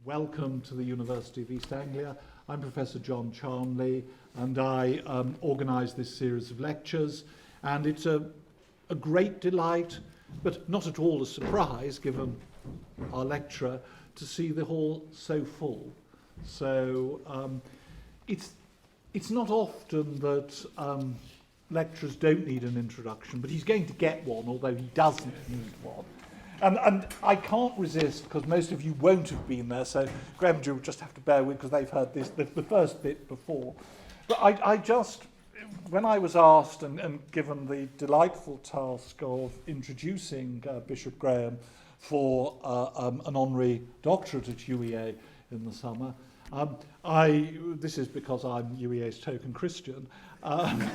Welcome to the University of East Anglia. I'm Professor John Charnley, and I organise this series of lectures, and it's a great delight, but not at all a surprise, given our lecturer, to see the hall so full. So it's not often that lecturers don't need an introduction, but he's going to get one, although he doesn't need one. And I can't resist, because most of you won't have been there, so Graham and Drew will just have to bear with, because they've heard this, the first bit before. But I just, when I was asked and given the delightful task of introducing Bishop Graham for an honorary doctorate at UEA in the summer, this is because I'm UEA's token Christian, and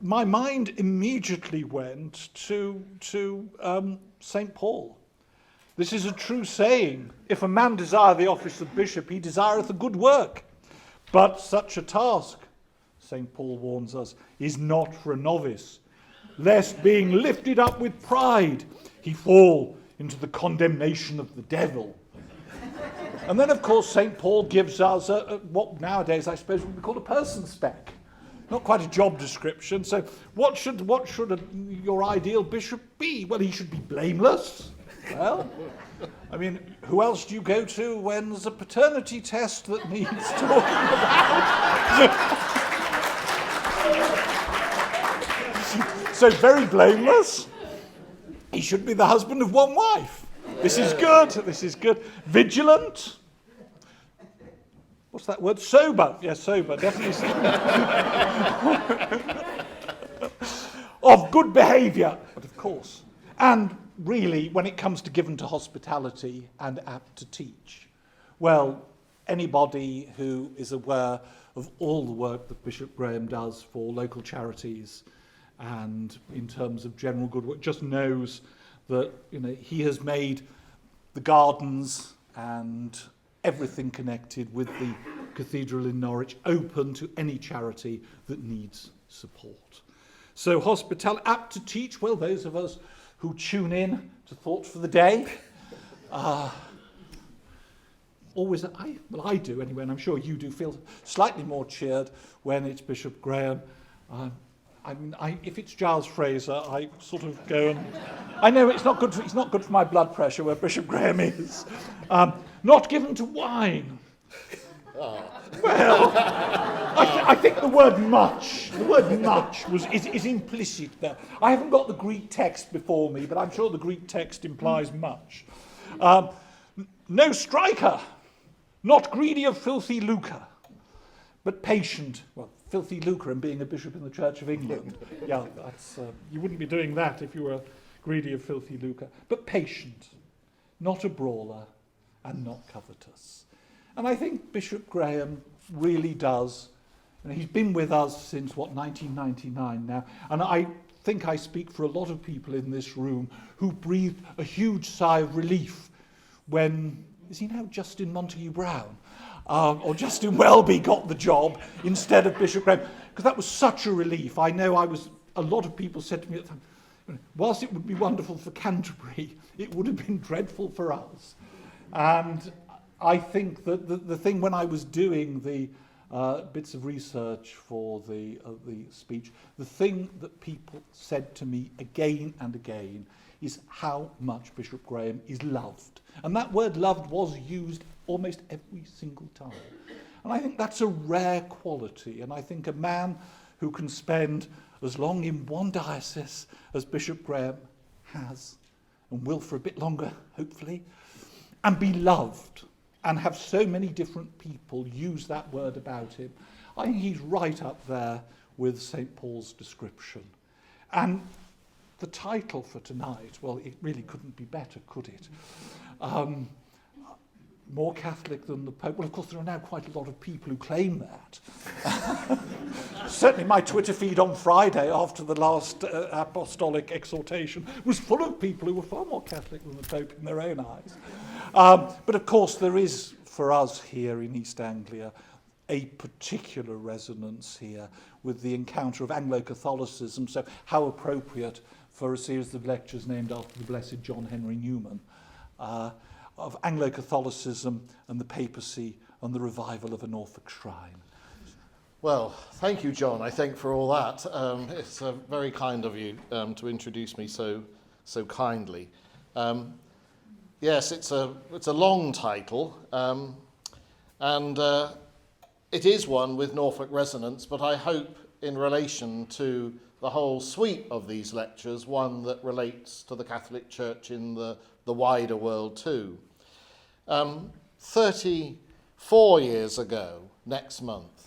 my mind immediately went to St. Paul. This is a true saying: if a man desire the office of bishop, he desireth a good work. But such a task, St. Paul warns us, is not for a novice, lest being lifted up with pride, he fall into the condemnation of the devil. And then, of course, St. Paul gives us what nowadays I suppose would be called a person spec. Not quite a job description. So what should your ideal bishop be? Well, he should be blameless. Well, I mean, who else do you go to when there's a paternity test that needs talking about? So very blameless. He should be the husband of one wife. This is good. This is good. Vigilant. What's that word? Sober. Yes, sober. Definitely sober. Of good behaviour, but of course. And really, when it comes to given to hospitality and apt to teach, well, anybody who is aware of all the work that Bishop Graham does for local charities and in terms of general good work just knows that he has made the gardens and everything connected with the cathedral in Norwich open to any charity that needs support. So hospitality, apt to teach, well, those of us who tune in to Thoughts for the Day, always, I do anyway, and I'm sure you do feel slightly more cheered when it's Bishop Graham. If it's Giles Fraser, I sort of go and I know it's not good for my blood pressure where Bishop Graham is. Not given to wine. Well, I think the word much is implicit there. I haven't got the Greek text before me, but I'm sure the Greek text implies much. No striker, not greedy of filthy lucre, but patient. Well, filthy lucre and being a bishop in the Church of England. Yeah, that's you wouldn't be doing that if you were greedy of filthy lucre. But patient, not a brawler, and not covetous. And I think Bishop Graham really does. He's been with us since, 1999 now. And I think I speak for a lot of people in this room who breathed a huge sigh of relief when, is he now Justin Montague-Brown? Or Justin Welby got the job instead of Bishop Graham, because that was such a relief. I know a lot of people said to me at the time, whilst it would be wonderful for Canterbury, it would have been dreadful for us. And I think that the thing when I was doing the bits of research for the speech, the thing that people said to me again and again is how much Bishop Graham is loved. And that word loved was used almost every single time. And I think that's a rare quality. And I think a man who can spend as long in one diocese as Bishop Graham has, and will for a bit longer, hopefully, and be loved, and have so many different people use that word about him, I think he's right up there with St. Paul's description. And the title for tonight, well, it really couldn't be better, could it? More Catholic than the Pope. Well, of course, there are now quite a lot of people who claim that. Certainly my Twitter feed on Friday after the last apostolic exhortation was full of people who were far more Catholic than the Pope in their own eyes. But of course, there is, for us here in East Anglia, a particular resonance here with the encounter of Anglo-Catholicism, so how appropriate for a series of lectures named after the Blessed John Henry Newman, of Anglo-Catholicism and the papacy and the revival of a Norfolk shrine. Well, thank you, John, I think, for all that. It's very kind of you to introduce me so kindly. Yes, it's a long title, and it is one with Norfolk resonance, but I hope in relation to the whole suite of these lectures, one that relates to the Catholic Church in the wider world too. 34 years ago next month,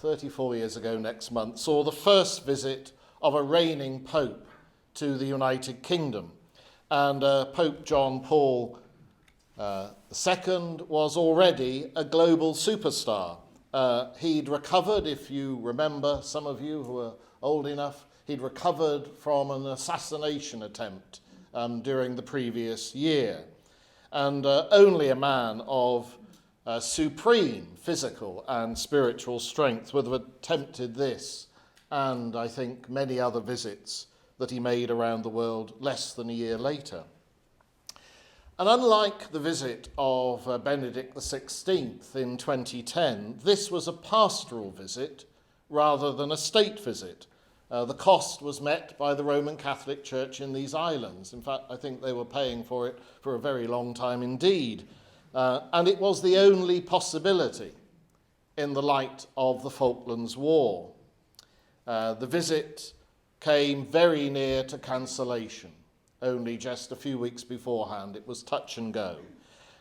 saw the first visit of a reigning pope to the United Kingdom. And Pope John Paul II was already a global superstar. He'd recovered, if you remember, some of you who are old enough, he'd recovered from an assassination attempt during the previous year. And only a man of supreme physical and spiritual strength would have attempted this, and I think many other visits that he made around the world less than a year later. And unlike the visit of Benedict XVI in 2010, this was a pastoral visit rather than a state visit. The cost was met by the Roman Catholic Church in these islands. In fact, I think they were paying for it for a very long time indeed. And it was the only possibility in the light of the Falklands War. The visit came very near to cancellation. Only just a few weeks beforehand, it was touch and go.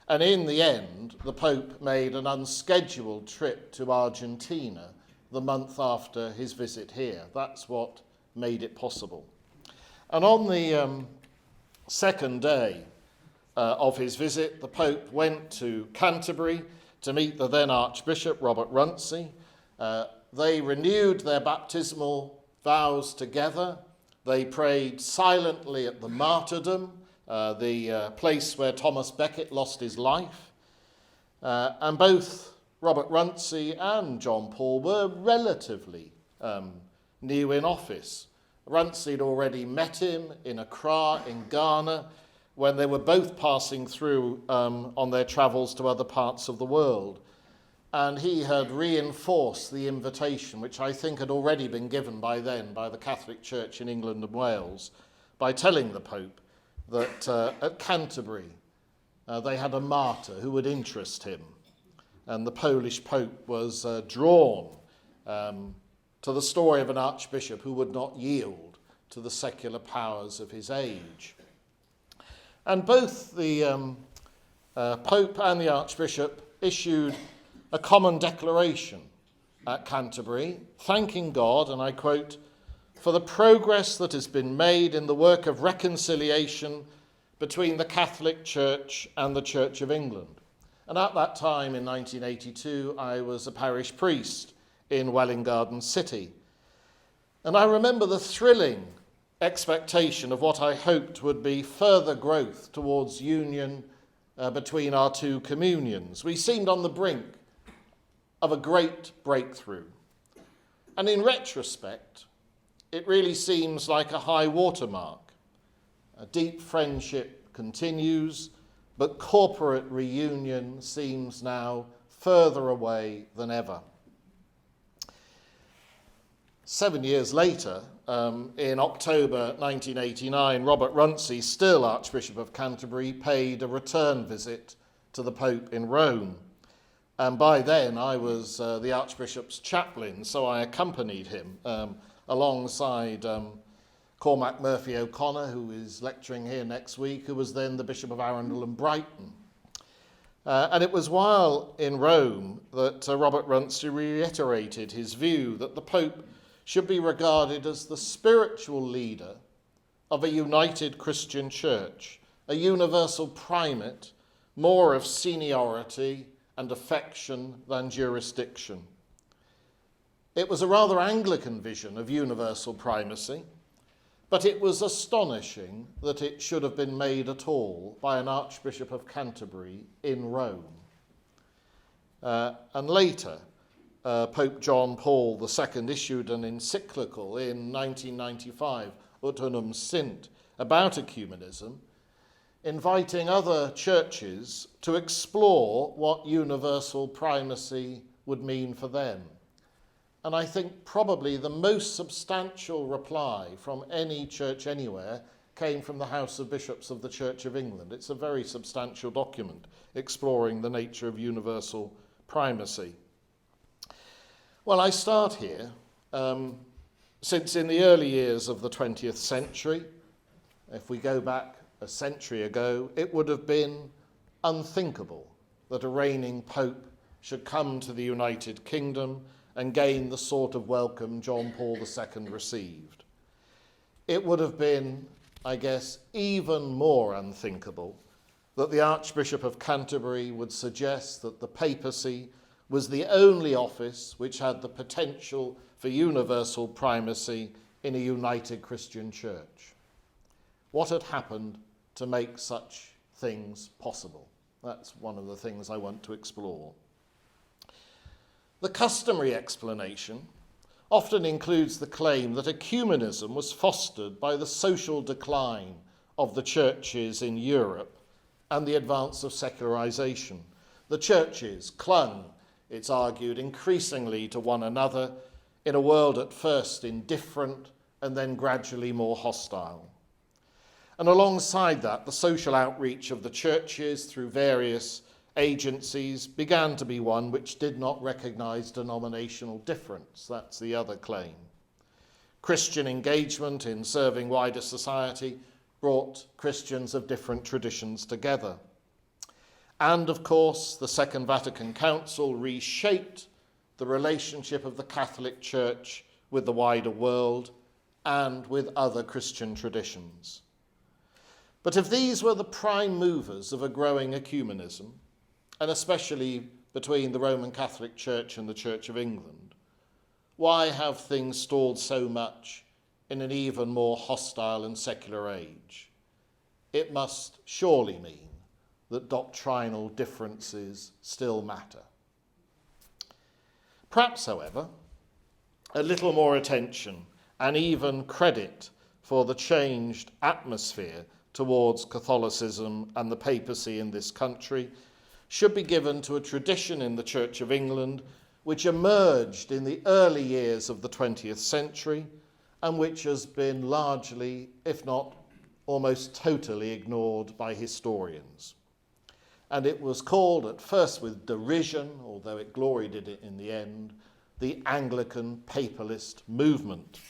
And in the end, the Pope made an unscheduled trip to Argentina the month after his visit here. That's what made it possible. And on the second day of his visit, the Pope went to Canterbury to meet the then Archbishop, Robert Runcie. They renewed their baptismal vows together. They prayed silently at the martyrdom, the place where Thomas Becket lost his life. And both Robert Runcie and John Paul were relatively new in office. Runcie had already met him in Accra in Ghana when they were both passing through on their travels to other parts of the world. And he had reinforced the invitation, which I think had already been given by then by the Catholic Church in England and Wales, by telling the Pope that at Canterbury they had a martyr who would interest him. And the Polish Pope was drawn to the story of an archbishop who would not yield to the secular powers of his age. And both the Pope and the Archbishop issued a common declaration at Canterbury, thanking God, and I quote, for the progress that has been made in the work of reconciliation between the Catholic Church and the Church of England. And at that time, in 1982, I was a parish priest in Welwyn Garden City. And I remember the thrilling expectation of what I hoped would be further growth towards union between our two communions. We seemed on the brink of a great breakthrough. And in retrospect, it really seems like a high watermark. A deep friendship continues, but corporate reunion seems now further away than ever. 7 years later, in October 1989, Robert Runcie, still Archbishop of Canterbury, paid a return visit to the Pope in Rome. And by then I was the Archbishop's chaplain, so I accompanied him alongside Cormac Murphy O'Connor, who is lecturing here next week, who was then the Bishop of Arundel and Brighton. And it was while in Rome that Robert Runcie reiterated his view that the Pope should be regarded as the spiritual leader of a united Christian church, a universal primate, more of seniority and affection than jurisdiction. It was a rather Anglican vision of universal primacy, but it was astonishing that it should have been made at all by an Archbishop of Canterbury in Rome. And later, Pope John Paul II issued an encyclical in 1995, Ut Unum Sint, about ecumenism, inviting other churches to explore what universal primacy would mean for them. And I think probably the most substantial reply from any church anywhere came from the House of Bishops of the Church of England. It's a very substantial document exploring the nature of universal primacy. Well, I start here, since in the early years of the 20th century, if we go back a century ago, it would have been unthinkable that a reigning pope should come to the United Kingdom and gain the sort of welcome John Paul II received. It would have been, I guess, even more unthinkable that the Archbishop of Canterbury would suggest that the papacy was the only office which had the potential for universal primacy in a united Christian church. What had happened to make such things possible? That's one of the things I want to explore. The customary explanation often includes the claim that ecumenism was fostered by the social decline of the churches in Europe and the advance of secularization. The churches clung, it's argued, increasingly to one another in a world at first indifferent and then gradually more hostile. And alongside that, the social outreach of the churches through various agencies began to be one which did not recognize denominational difference. That's the other claim. Christian engagement in serving wider society brought Christians of different traditions together. And of course, the Second Vatican Council reshaped the relationship of the Catholic Church with the wider world and with other Christian traditions. But if these were the prime movers of a growing ecumenism, and especially between the Roman Catholic Church and the Church of England, why have things stalled so much in an even more hostile and secular age? It must surely mean that doctrinal differences still matter. Perhaps, however, a little more attention and even credit for the changed atmosphere towards Catholicism and the papacy in this country should be given to a tradition in the Church of England which emerged in the early years of the 20th century and which has been largely, if not almost totally, ignored by historians. And it was called, at first with derision, although it gloried in it in the end, the Anglican papalist movement.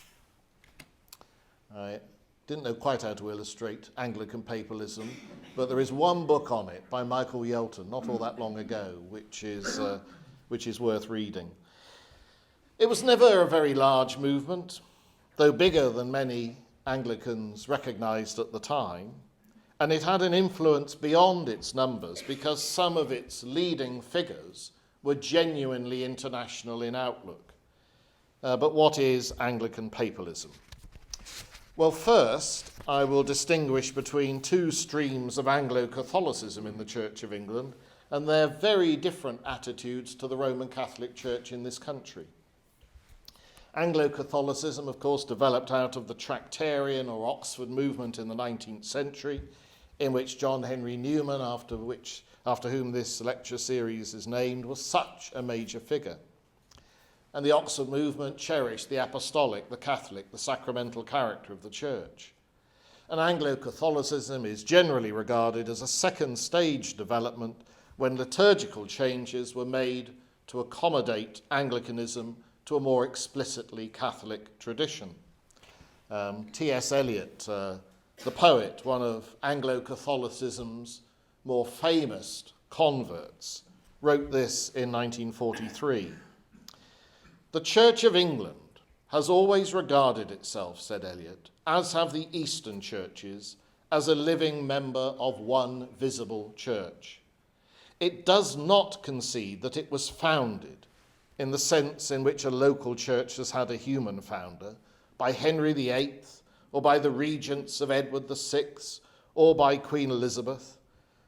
I didn't know quite how to illustrate Anglican papalism, but there is one book on it by Michael Yelton, not all that long ago, which is worth reading. It was never a very large movement, though bigger than many Anglicans recognised at the time, and it had an influence beyond its numbers because some of its leading figures were genuinely international in outlook. But what is Anglican papalism? Well, first, I will distinguish between two streams of Anglo-Catholicism in the Church of England and their very different attitudes to the Roman Catholic Church in this country. Anglo-Catholicism, of course, developed out of the Tractarian or Oxford movement in the 19th century, in which John Henry Newman, after whom this lecture series is named, was such a major figure. And the Oxford movement cherished the apostolic, the Catholic, the sacramental character of the Church. And Anglo-Catholicism is generally regarded as a second stage development when liturgical changes were made to accommodate Anglicanism to a more explicitly Catholic tradition. T.S. Eliot, the poet, one of Anglo-Catholicism's more famous converts, wrote this in 1943. "The Church of England has always regarded itself," said Eliot, "as have the Eastern churches, as a living member of one visible church. It does not concede that it was founded, in the sense in which a local church has had a human founder, by Henry VIII, or by the regents of Edward VI, or by Queen Elizabeth,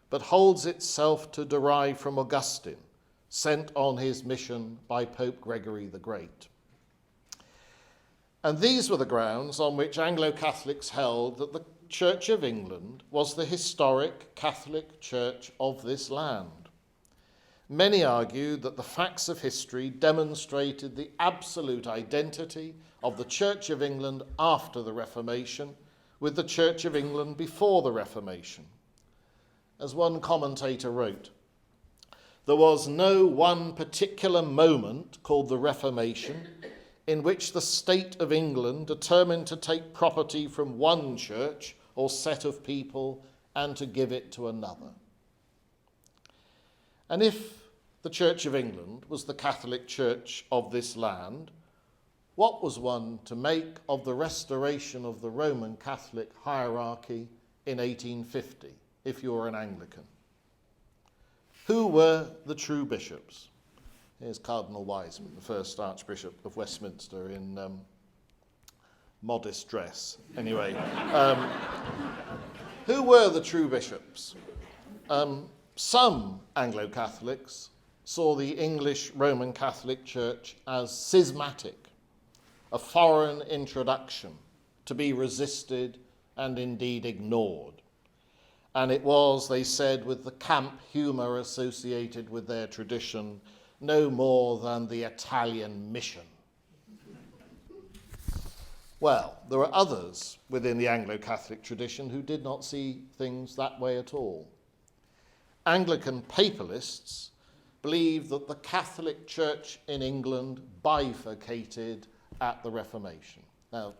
but holds itself to derive from Augustine, sent on his mission by Pope Gregory the Great. And these were the grounds on which Anglo-Catholics held that the Church of England was the historic Catholic Church of this land. Many argued that the facts of history demonstrated the absolute identity of the Church of England after the Reformation with the Church of England before the Reformation. As one commentator wrote, there was no one particular moment called the Reformation in which the state of England determined to take property from one church or set of people and to give it to another. And if the Church of England was the Catholic Church of this land, what was one to make of the restoration of the Roman Catholic hierarchy in 1850, if you were an Anglican? Who were the true bishops? Here's Cardinal Wiseman, the first Archbishop of Westminster, in modest dress. Anyway, who were the true bishops? Some Anglo-Catholics saw the English Roman Catholic Church as schismatic, a foreign introduction to be resisted and indeed ignored. And it was, they said, with the camp humour associated with their tradition, no more than the Italian mission. Well, there were others within the Anglo-Catholic tradition who did not see things that way at all. Anglican papalists believed that the Catholic Church in England bifurcated at the Reformation. Now,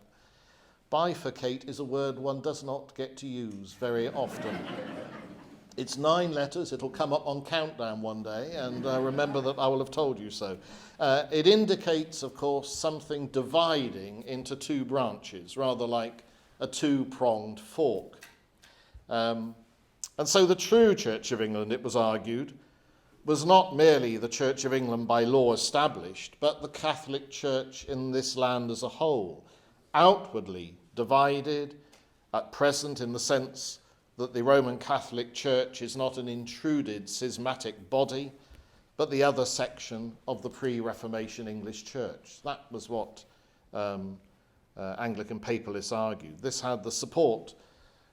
bifurcate is a word one does not get to use very often. It's 9 letters. It'll come up on Countdown one day, and remember that I will have told you so. It indicates, of course, something dividing into 2 branches, rather like a 2-pronged fork. And so the true Church of England, it was argued, was not merely the Church of England by law established, but the Catholic Church in this land as a whole, outwardly divided at present in the sense that the Roman Catholic Church is not an intruded schismatic body, but the other section of the pre-Reformation English Church. That was what Anglican papalists argued. This had the support,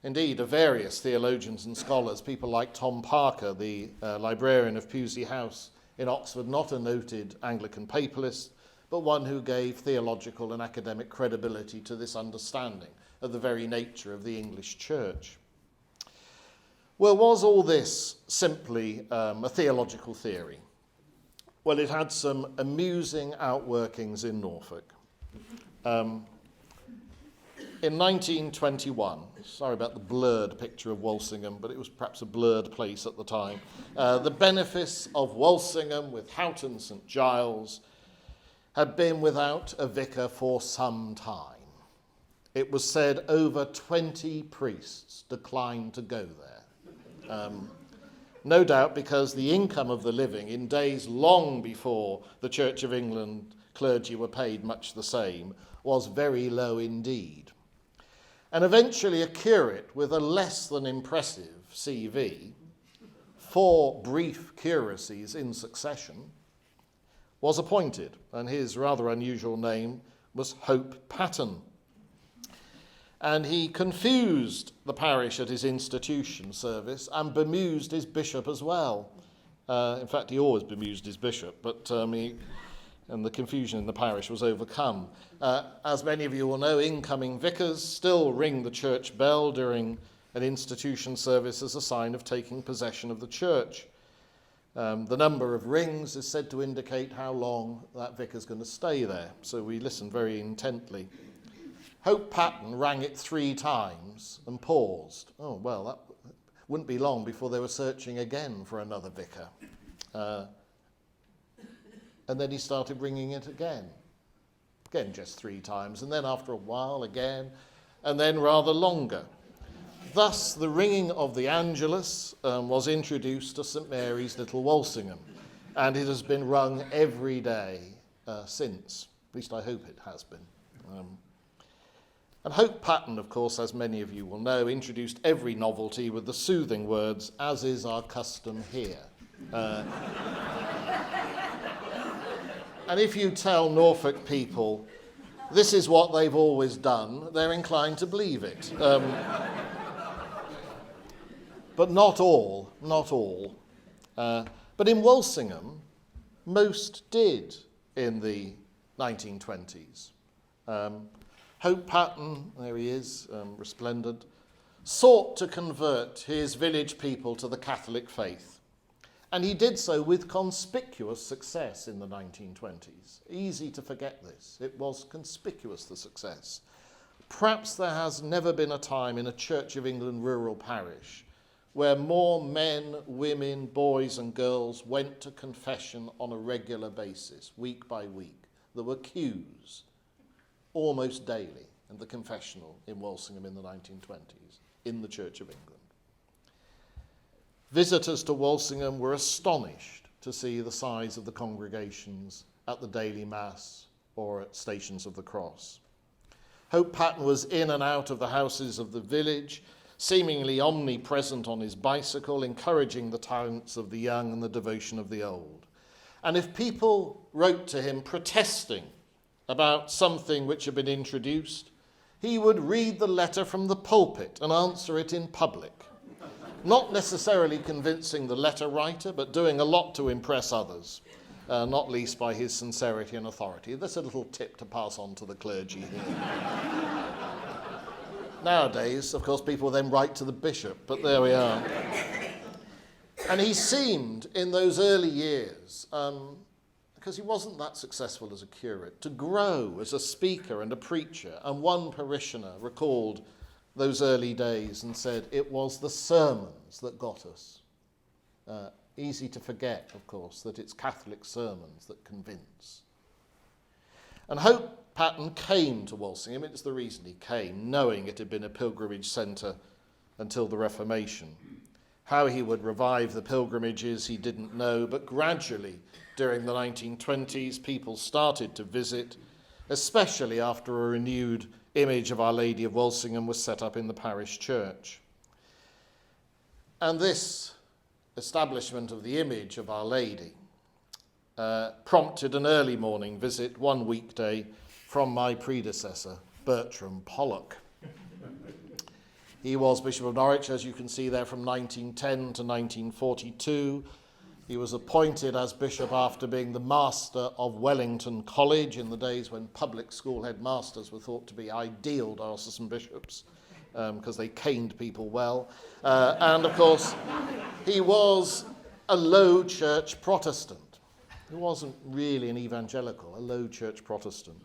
indeed, of various theologians and scholars, people like Tom Parker, the librarian of Pusey House in Oxford, not a noted Anglican papalist, but one who gave theological and academic credibility to this understanding of the very nature of the English Church. Well, was all this simply a theological theory? Well, it had some amusing outworkings in Norfolk. In 1921, sorry about the blurred picture of Walsingham, but it was perhaps a blurred place at the time, the benefice of Walsingham with Houghton St Giles had been without a vicar for some time. It was said over 20 priests declined to go there. No doubt because the income of the living in days long before the Church of England clergy were paid much the same was very low indeed. And eventually a curate with a less than impressive CV, 4 brief curacies in succession, was appointed, and his rather unusual name was Hope Patten. And he confused the parish at his institution service and bemused his bishop as well. In fact, he always bemused his bishop, but and the confusion in the parish was overcome. As many of you will know, incoming vicars still ring the church bell during an institution service as a sign of taking possession of the church. The number of rings is said to indicate how long that vicar's going to stay there, so we listen very intently. Hope Patten rang it 3 times and paused. Oh, well, that wouldn't be long before they were searching again for another vicar. And then he started ringing it again. Again, just 3 times. And then after a while, again, and then rather longer. Thus, the ringing of the Angelus was introduced to St Mary's Little Walsingham, and it has been rung every day since. At least I hope it has been. And Hope Patten, of course, as many of you will know, introduced every novelty with the soothing words, "as is our custom here." And if you tell Norfolk people this is what they've always done, they're inclined to believe it. But not all. But in Walsingham, most did in the 1920s. Hope Patten, there he is, resplendent, sought to convert his village people to the Catholic faith. And he did so with conspicuous success in the 1920s. Easy to forget this. It was conspicuous, the success. Perhaps there has never been a time in a Church of England rural parish where more men, women, boys and girls went to confession on a regular basis, week by week. There were queues almost daily in the confessional in Walsingham in the 1920s, in the Church of England. Visitors to Walsingham were astonished to see the size of the congregations at the daily mass or at Stations of the Cross. Hope Patten was in and out of the houses of the village, seemingly omnipresent on his bicycle, encouraging the talents of the young and the devotion of the old. And if people wrote to him protesting about something which had been introduced, he would read the letter from the pulpit and answer it in public. Not necessarily convincing the letter writer, but doing a lot to impress others, not least by his sincerity and authority. That's a little tip to pass on to the clergy here. Nowadays, of course, people then write to the bishop, but there we are. And he seemed, in those early years, because he wasn't that successful as a curate, to grow as a speaker and a preacher. And one parishioner recalled those early days and said, it was the sermons that got us. Easy to forget, of course, that it's Catholic sermons that convince. And Hope Patten came to Walsingham. It's the reason he came, knowing it had been a pilgrimage centre until the Reformation. How he would revive the pilgrimages he didn't know, but gradually during the 1920s people started to visit, especially after a renewed image of Our Lady of Walsingham was set up in the parish church. And this establishment of the image of Our Lady prompted an early morning visit one weekday from my predecessor, Bertram Pollock. He was Bishop of Norwich, as you can see there, from 1910 to 1942. He was appointed as bishop after being the master of Wellington College in the days when public school headmasters were thought to be ideal diocesan bishops because they caned people well. And of course, he was a low church Protestant. He wasn't really an evangelical, a low church Protestant.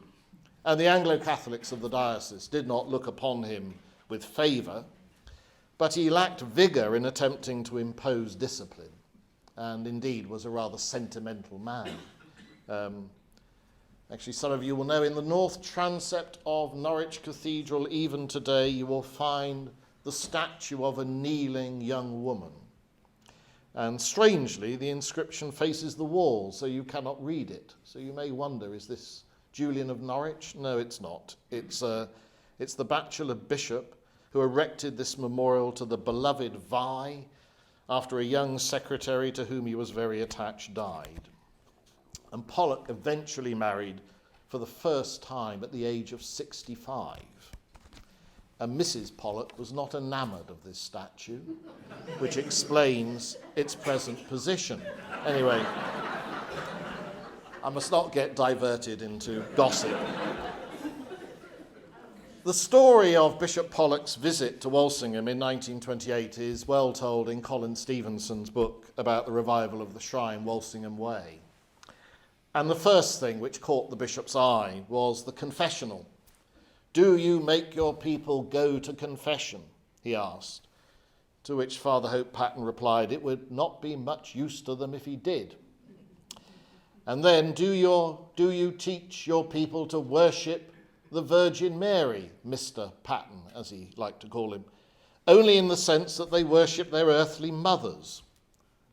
And the Anglo-Catholics of the diocese did not look upon him with favour, but he lacked vigour in attempting to impose discipline, and indeed was a rather sentimental man. Actually, some of you will know in the north transept of Norwich Cathedral, even today, you will find the statue of a kneeling young woman. And strangely, the inscription faces the wall, so you cannot read it. So you may wonder, is this Julian of Norwich? No, it's not. It's the bachelor bishop who erected this memorial to the beloved Vi after a young secretary to whom he was very attached died. And Pollock eventually married for the first time at the age of 65. And Mrs. Pollock was not enamoured of this statue, which explains its present position. Anyway, I must not get diverted into gossip. The story of Bishop Pollock's visit to Walsingham in 1928 is well told in Colin Stevenson's book about the revival of the shrine, Walsingham Way. And the first thing which caught the bishop's eye was the confessional. "Do you make your people go to confession?" he asked, to which Father Hope Patten replied, "It would not be much use to them if he did." And then, do you teach your people to worship the Virgin Mary, Mr. Patten, as he liked to call him, only in the sense that they worship their earthly mothers,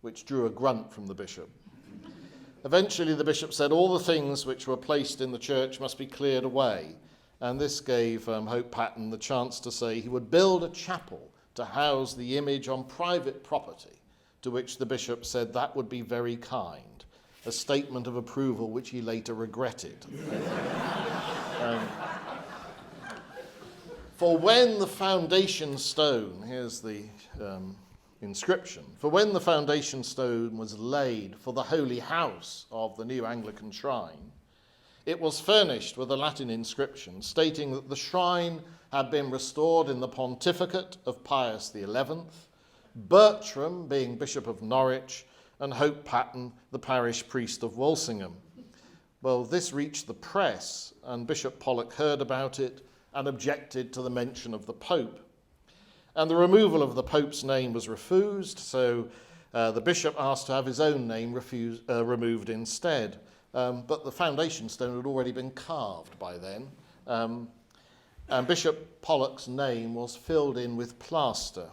which drew a grunt from the bishop. Eventually the bishop said all the things which were placed in the church must be cleared away, and this gave Hope Patten the chance to say he would build a chapel to house the image on private property, to which the bishop said that would be very kind. a statement of approval which he later regretted. For when the foundation stone, here's the inscription, for when the foundation stone was laid for the holy house of the new Anglican shrine, it was furnished with a Latin inscription stating that the shrine had been restored in the pontificate of Pius XI, Bertram being Bishop of Norwich, and Hope Patten, the parish priest of Walsingham. Well, this reached the press, and Bishop Pollock heard about it and objected to the mention of the Pope. And the removal of the Pope's name was refused, so the bishop asked to have his own name removed instead. But the foundation stone had already been carved by then. And Bishop Pollock's name was filled in with plaster,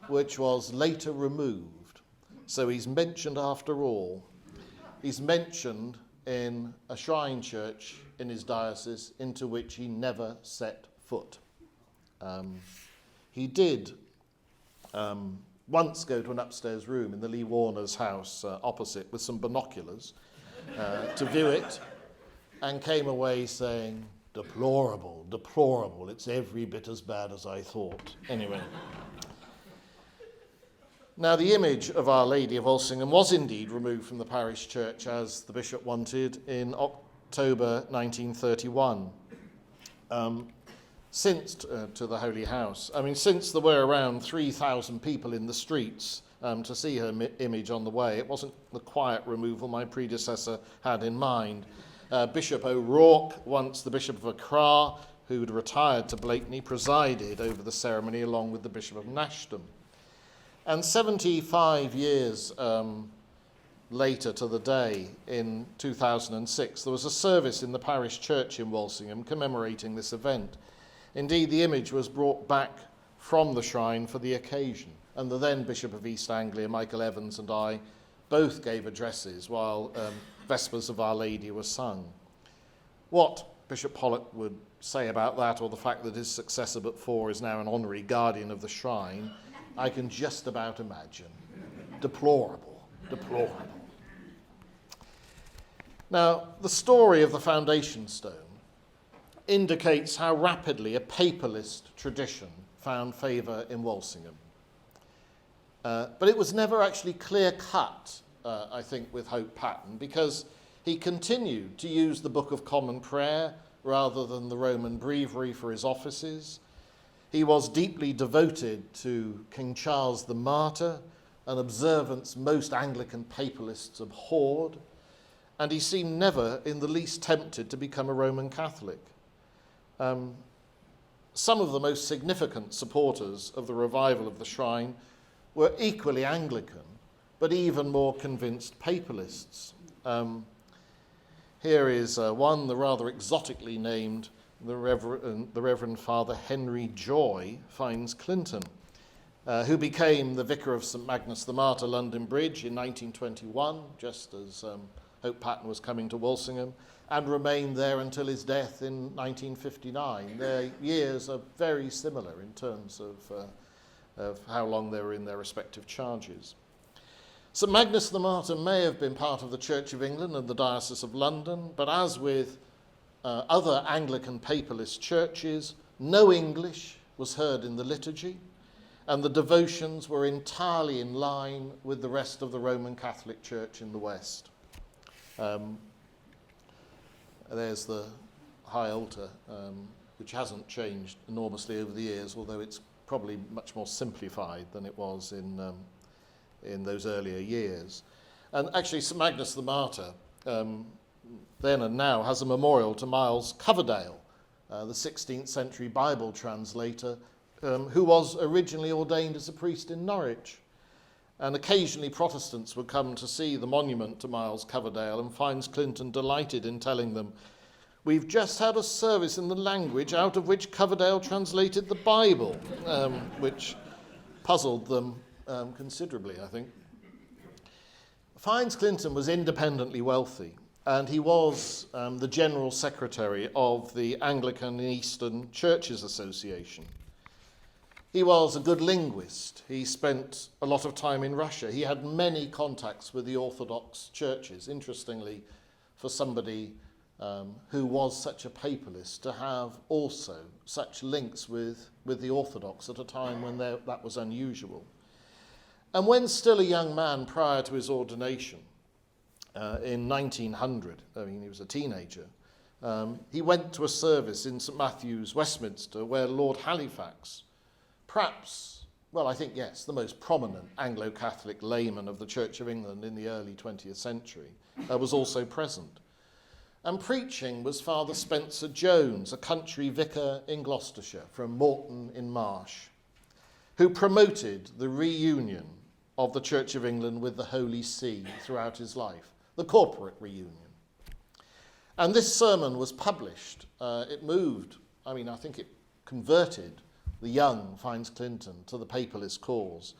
which was later removed. So he's mentioned after all. He's mentioned in a shrine church in his diocese into which he never set foot. He did once go to an upstairs room in the Lee Warner's house opposite with some binoculars to view it, and came away saying, deplorable, deplorable, it's every bit as bad as I thought. Anyway. Now, the image of Our Lady of Walsingham was indeed removed from the parish church, as the bishop wanted, in October 1931. To the Holy House. I mean, since there were around 3,000 people in the streets to see her image on the way, it wasn't the quiet removal my predecessor had in mind. Bishop O'Rourke, once the Bishop of Accra, who'd retired to Blakeney, presided over the ceremony along with the Bishop of Nashdom. And 75 years later to the day, in 2006, there was a service in the parish church in Walsingham commemorating this event. Indeed, the image was brought back from the shrine for the occasion, and the then Bishop of East Anglia, Michael Evans, and I both gave addresses while Vespers of Our Lady was sung. What Bishop Pollock would say about that, or the fact that his successor but four is now an honorary guardian of the shrine, I can just about imagine. Deplorable, deplorable. Now, the story of the foundation stone indicates how rapidly a papalist tradition found favour in Walsingham. But it was never actually clear-cut, I think, with Hope Patten, because he continued to use the Book of Common Prayer rather than the Roman breviary for his offices. He was deeply devoted to King Charles the Martyr, an observance most Anglican papalists abhorred, and he seemed never in the least tempted to become a Roman Catholic. Some of the most significant supporters of the revival of the shrine were equally Anglican, but even more convinced papalists. Here is one, the rather exotically named the Reverend Father Henry Joy Fines Clinton, who became the vicar of St Magnus the Martyr, London Bridge, in 1921, just as Hope Patten was coming to Walsingham, and remained there until his death in 1959. Their years are very similar in terms of how long they were in their respective charges. St Magnus the Martyr may have been part of the Church of England and the Diocese of London, but as with other Anglican papalist churches, no English was heard in the liturgy, and the devotions were entirely in line with the rest of the Roman Catholic Church in the West. There's the high altar, which hasn't changed enormously over the years, although it's probably much more simplified than it was in those earlier years. And actually, St Magnus the Martyr, then and now, has a memorial to Miles Coverdale, the 16th century Bible translator, who was originally ordained as a priest in Norwich. And occasionally Protestants would come to see the monument to Miles Coverdale, and Fines Clinton delighted in telling them, "We've just had a service in the language out of which Coverdale translated the Bible," which puzzled them considerably, I think. Fines Clinton was independently wealthy, and he was the General Secretary of the Anglican and Eastern Churches Association. He was a good linguist. He spent a lot of time in Russia. He had many contacts with the Orthodox churches. Interestingly, for somebody who was such a papalist to have also such links with the Orthodox at a time when that was unusual. And when still a young man prior to his ordination, in 1900, he was a teenager, he went to a service in St Matthew's, Westminster, where Lord Halifax, perhaps, well, I think, yes, the most prominent Anglo-Catholic layman of the Church of England in the early 20th century, was also present. And preaching was Father Spencer Jones, a country vicar in Gloucestershire from Moreton in Marsh, who promoted the reunion of the Church of England with the Holy See throughout his life, the corporate reunion. And this sermon was published. It moved, I think it converted the young Fiennes Clinton to the papalist cause.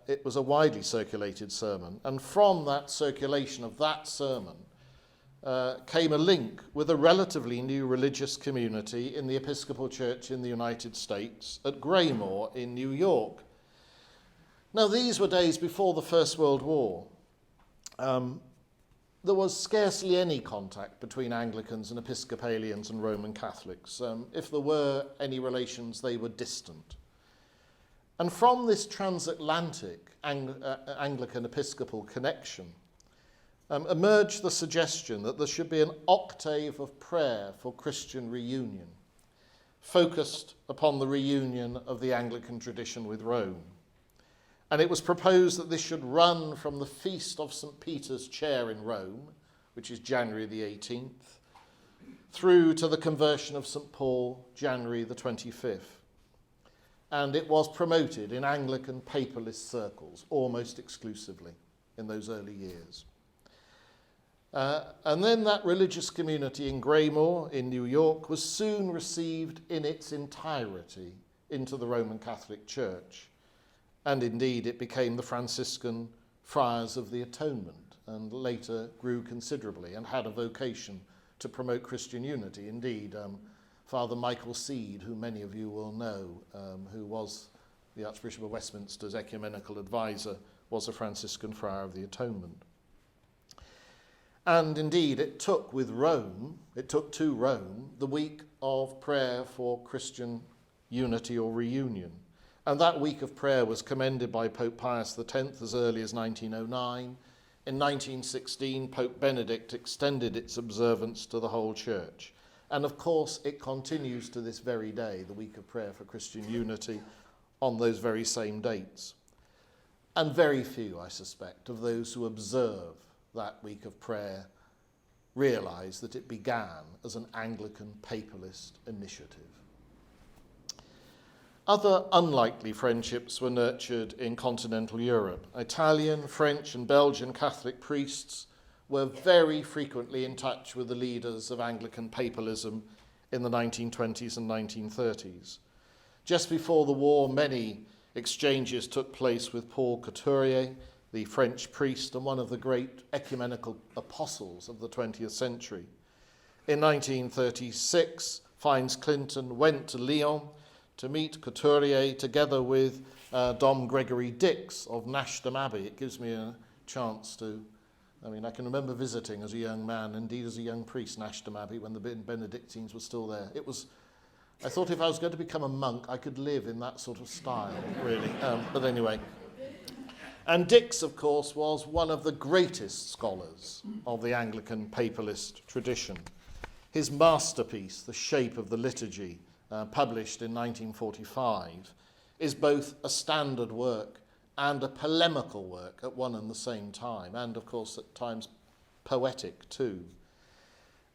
It was a widely circulated sermon, and from that circulation of that sermon came a link with a relatively new religious community in the Episcopal Church in the United States at Graymore in New York. Now, these were days before the First World War. There was scarcely any contact between Anglicans and Episcopalians and Roman Catholics. If there were any relations, they were distant. And from this transatlantic Anglican Episcopal connection emerged the suggestion that there should be an octave of prayer for Christian reunion, focused upon the reunion of the Anglican tradition with Rome. And it was proposed that this should run from the feast of St. Peter's Chair in Rome, which is January the 18th, through to the conversion of St. Paul, January the 25th. And it was promoted in Anglican papalist circles, almost exclusively in those early years. And then that religious community in Graymore in New York was soon received in its entirety into the Roman Catholic Church. And indeed, it became the Franciscan Friars of the Atonement, and later grew considerably and had a vocation to promote Christian unity. Indeed, Father Michael Seed, who many of you will know, who was the Archbishop of Westminster's ecumenical advisor, was a Franciscan Friar of the Atonement. And indeed, it took to Rome, the week of prayer for Christian unity or reunion. And that week of prayer was commended by Pope Pius X as early as 1909. In 1916, Pope Benedict extended its observance to the whole church. And of course, it continues to this very day, the week of prayer for Christian unity, on those very same dates. And very few, I suspect, of those who observe that week of prayer realise that it began as an Anglican papalist initiative. Other unlikely friendships were nurtured in continental Europe. Italian, French, and Belgian Catholic priests were very frequently in touch with the leaders of Anglican papalism in the 1920s and 1930s. Just before the war, many exchanges took place with Paul Couturier, the French priest and one of the great ecumenical apostles of the 20th century. In 1936, Fiennes Clinton went to Lyon to meet Couturier together with Dom Gregory Dix of Nashdom Abbey. It gives me a chance to, I can remember visiting as a young man, indeed as a young priest, Nashdom Abbey, when the Benedictines were still there. I thought if I was going to become a monk, I could live in that sort of style, really. But anyway. And Dix, of course, was one of the greatest scholars of the Anglican papalist tradition. His masterpiece, The Shape of the Liturgy, published in 1945, is both a standard work and a polemical work at one and the same time, and of course at times poetic too.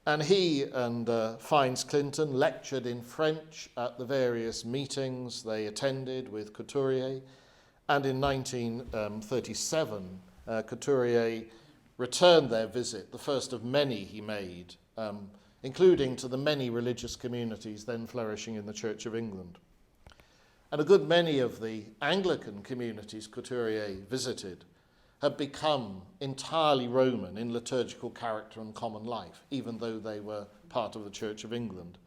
And he and Fiennes Clinton lectured in French at the various meetings they attended with Couturier, and in 1937 Couturier returned their visit, the first of many he made, including to the many religious communities then flourishing in the Church of England. And a good many of the Anglican communities Couturier visited had become entirely Roman in liturgical character and common life, even though they were part of the Church of England.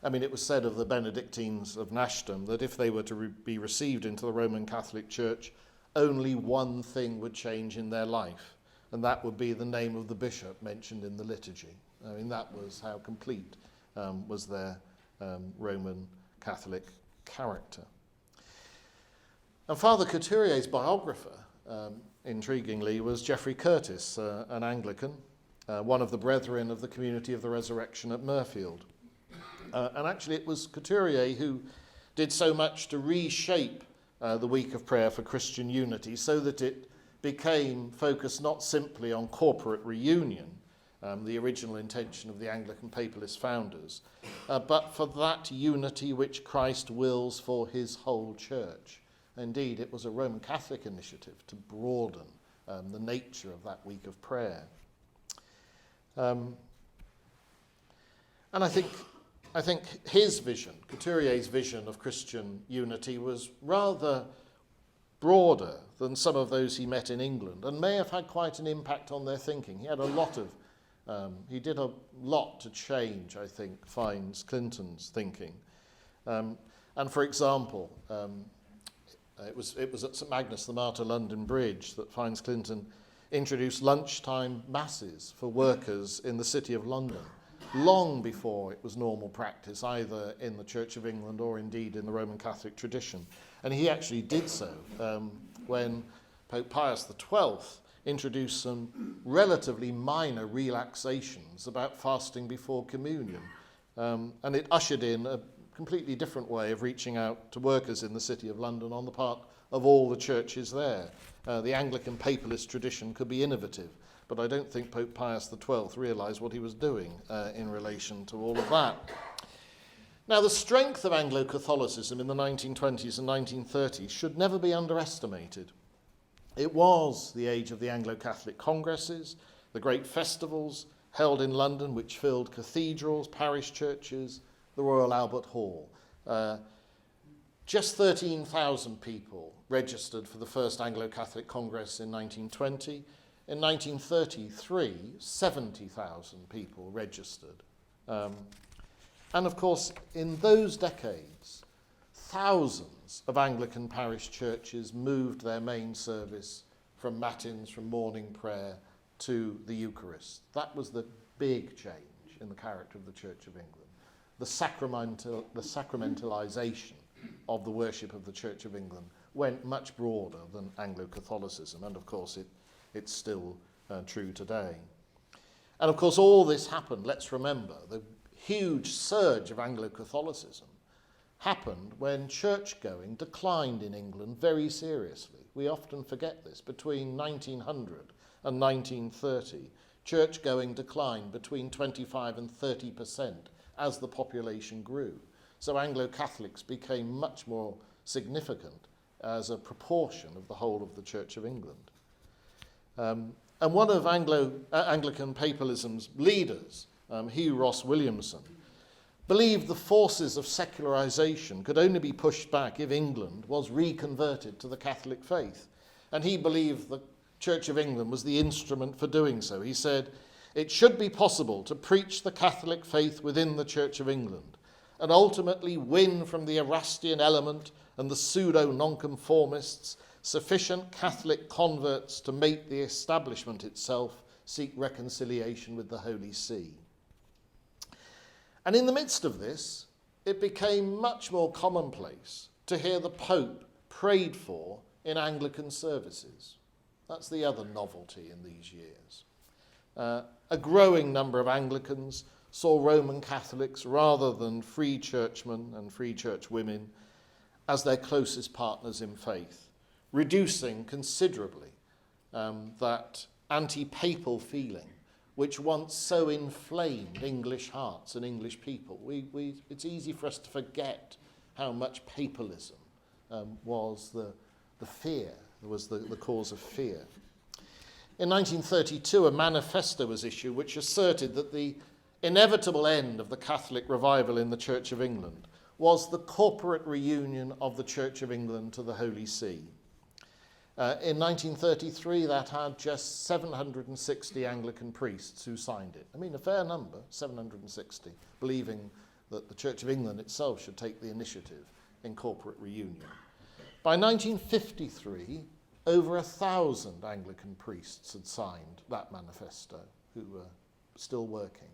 I mean, it was said of the Benedictines of Nashdom that if they were to be received into the Roman Catholic Church, only one thing would change in their life, and that would be the name of the bishop mentioned in the liturgy. I mean, that was how complete was their Roman Catholic character. And Father Couturier's biographer, intriguingly, was Geoffrey Curtis, an Anglican, one of the brethren of the Community of the Resurrection at Mirfield. And actually it was Couturier who did so much to reshape the week of prayer for Christian unity so that it became focused not simply on corporate reunion, the original intention of the Anglican papalist founders, but for that unity which Christ wills for his whole church. Indeed, it was a Roman Catholic initiative to broaden the nature of that week of prayer. And I think his vision, Couturier's vision of Christian unity, was rather broader than some of those he met in England, and may have had quite an impact on their thinking. He had he did a lot to change, I think, Fynes Clinton's thinking. And for example, it was at St Magnus, the Martyr London Bridge, that Fynes Clinton introduced lunchtime masses for workers in the City of London, long before it was normal practice, either in the Church of England or indeed in the Roman Catholic tradition. And he actually did so when Pope Pius XII introduced some relatively minor relaxations about fasting before communion. And it ushered in a completely different way of reaching out to workers in the City of London on the part of all the churches there. The Anglican papalist tradition could be innovative, but I don't think Pope Pius XII realised what he was doing in relation to all of that. Now, the strength of Anglo-Catholicism in the 1920s and 1930s should never be underestimated. It was the age of the Anglo-Catholic congresses, the great festivals held in London which filled cathedrals, parish churches, the Royal Albert Hall. Just 13,000 people registered for the first Anglo-Catholic Congress in 1920. In 1933, 70,000 people registered. And of course, in those decades, thousands of Anglican parish churches moved their main service from matins, from morning prayer, to the Eucharist. That was the big change in the character of the Church of England. The sacramentalization of the worship of the Church of England went much broader than Anglo-Catholicism, and of course it's still true today. And of course all this happened, let's remember, the huge surge of Anglo-Catholicism happened when church-going declined in England very seriously. We often forget this. Between 1900 and 1930, church-going declined between 25 and 30% as the population grew. So Anglo-Catholics became much more significant as a proportion of the whole of the Church of England. And one of Anglican papalism's leaders, Hugh Ross Williamson, believed the forces of secularization could only be pushed back if England was reconverted to the Catholic faith. And he believed the Church of England was the instrument for doing so. He said, "It should be possible to preach the Catholic faith within the Church of England and ultimately win from the Erastian element and the pseudo-nonconformists sufficient Catholic converts to make the establishment itself seek reconciliation with the Holy See." And in the midst of this, it became much more commonplace to hear the Pope prayed for in Anglican services. That's the other novelty in these years. A growing number of Anglicans saw Roman Catholics rather than free churchmen and free church women as their closest partners in faith, reducing considerably that anti-papal feeling which once so inflamed English hearts and English people. It's easy for us to forget how much papalism was the fear, was the cause of fear. In 1932, a manifesto was issued which asserted that the inevitable end of the Catholic revival in the Church of England was the corporate reunion of the Church of England to the Holy See. In 1933, that had just 760 Anglican priests who signed it. I mean, a fair number, 760, believing that the Church of England itself should take the initiative in corporate reunion. By 1953, over 1,000 Anglican priests had signed that manifesto who were still working.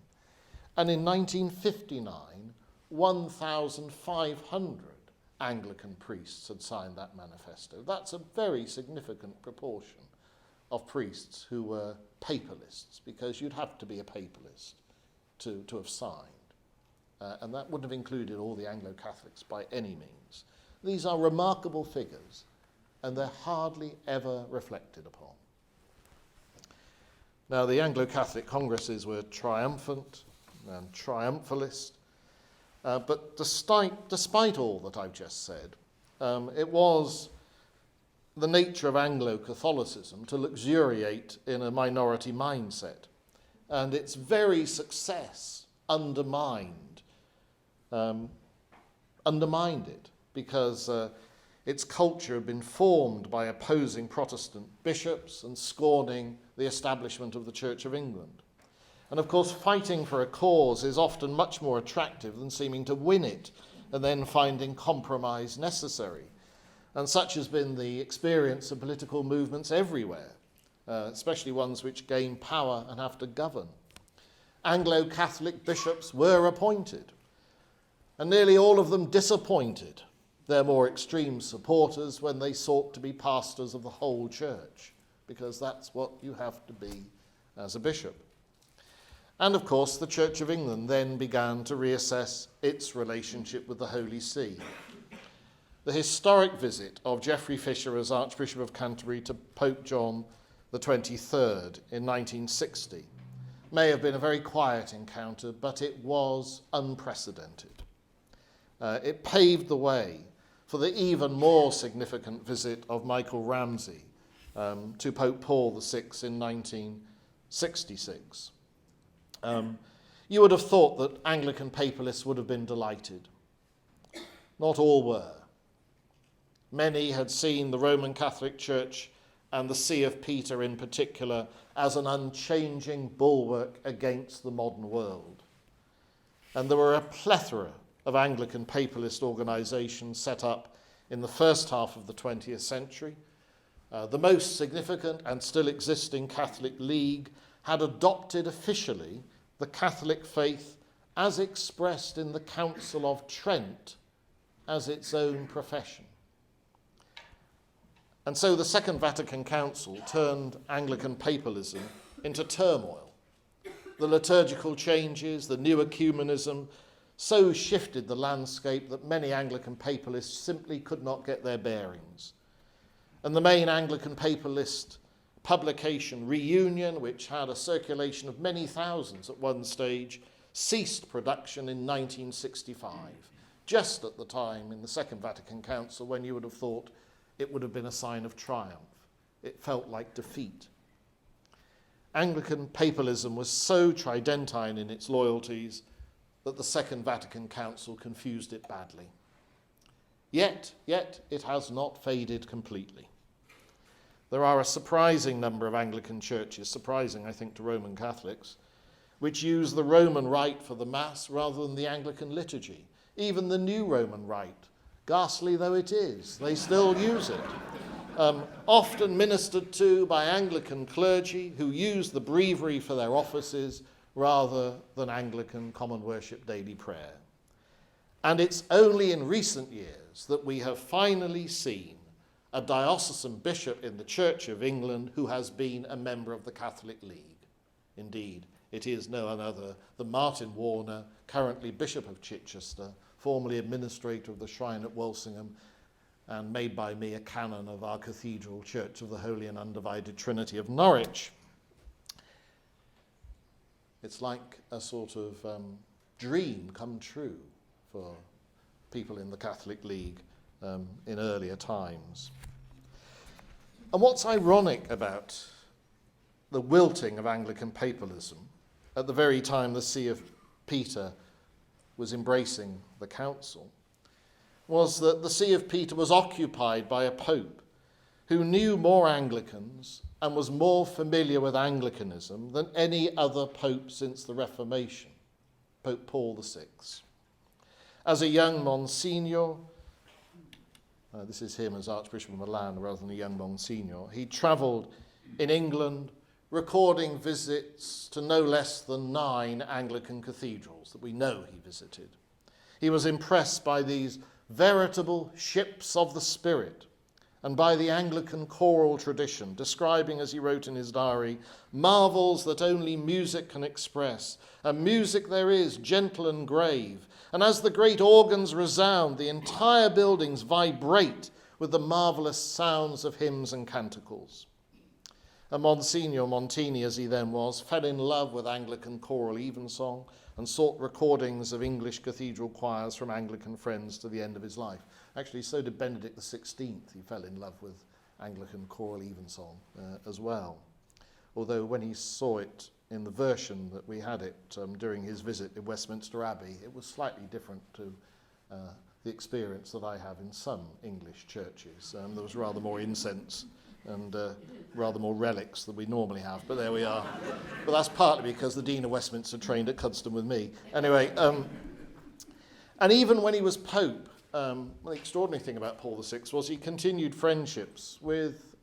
And in 1959, 1,500 Anglican priests had signed that manifesto. That's a very significant proportion of priests who were papalists, because you'd have to be a papalist to have signed. And that wouldn't have included all the Anglo-Catholics by any means. These are remarkable figures, and they're hardly ever reflected upon. Now, the Anglo-Catholic congresses were triumphant and triumphalist, but despite all that I've just said, it was the nature of Anglo-Catholicism to luxuriate in a minority mindset, and its very success undermined it, because its culture had been formed by opposing Protestant bishops and scorning the establishment of the Church of England. And of course, fighting for a cause is often much more attractive than seeming to win it and then finding compromise necessary. And such has been the experience of political movements everywhere, especially ones which gain power and have to govern. Anglo-Catholic bishops were appointed, and nearly all of them disappointed their more extreme supporters when they sought to be pastors of the whole church, because that's what you have to be as a bishop. And of course, the Church of England then began to reassess its relationship with the Holy See. The historic visit of Geoffrey Fisher as Archbishop of Canterbury to Pope John the 23rd in 1960 may have been a very quiet encounter, but it was unprecedented. It paved the way for the even more significant visit of Michael Ramsey to Pope Paul VI in 1966. You would have thought that Anglican papalists would have been delighted. Not all were. Many had seen the Roman Catholic Church and the See of Peter in particular as an unchanging bulwark against the modern world. And there were a plethora of Anglican papalist organisations set up in the first half of the 20th century. The most significant and still existing Catholic League had adopted officially the Catholic faith as expressed in the Council of Trent as its own profession. And so the Second Vatican Council turned Anglican papalism into turmoil. The liturgical changes, the new ecumenism, so shifted the landscape that many Anglican papalists simply could not get their bearings. And the main Anglican papalist publication, Reunion, which had a circulation of many thousands at one stage, ceased production in 1965, just at the time in the Second Vatican Council when you would have thought it would have been a sign of triumph. It felt like defeat. Anglican papalism was so tridentine in its loyalties that the Second Vatican Council confused it badly. Yet it has not faded completely. There are a surprising number of Anglican churches, surprising I think to Roman Catholics, which use the Roman rite for the Mass rather than the Anglican liturgy. Even the new Roman rite, ghastly though it is, they still use it. Often ministered to by Anglican clergy who use the breviary for their offices rather than Anglican common worship daily prayer. And it's only in recent years that we have finally seen a diocesan bishop in the Church of England who has been a member of the Catholic League. Indeed, it is no other than Martin Warner, currently Bishop of Chichester, formerly administrator of the shrine at Walsingham, and made by me a canon of our Cathedral Church of the Holy and Undivided Trinity of Norwich. It's like a sort of dream come true for people in the Catholic League in earlier times. And what's ironic about the wilting of Anglican papalism at the very time the See of Peter was embracing the council was that the See of Peter was occupied by a pope who knew more Anglicans and was more familiar with Anglicanism than any other pope since the Reformation, Pope Paul VI. As a young Monsignor, this is him as Archbishop of Milan rather than a young Monsignor, he travelled in England recording visits to no less than 9 Anglican cathedrals that we know he visited. He was impressed by these veritable ships of the Spirit and by the Anglican choral tradition, describing, as he wrote in his diary, marvels that only music can express. And music there is, gentle and grave. And as the great organs resound, the entire buildings vibrate with the marvellous sounds of hymns and canticles. And Monsignor Montini, as he then was, fell in love with Anglican choral evensong and sought recordings of English cathedral choirs from Anglican friends to the end of his life. Actually, so did Benedict XVI. He fell in love with Anglican choral evensong as well. Although when he saw it in the version that we had it during his visit in Westminster Abbey, it was slightly different to the experience that I have in some English churches. There was rather more incense and rather more relics than we normally have, but there we are. But that's partly because the Dean of Westminster trained at Cuddesdon with me. Anyway, and even when he was Pope, the extraordinary thing about Paul VI was he continued friendships with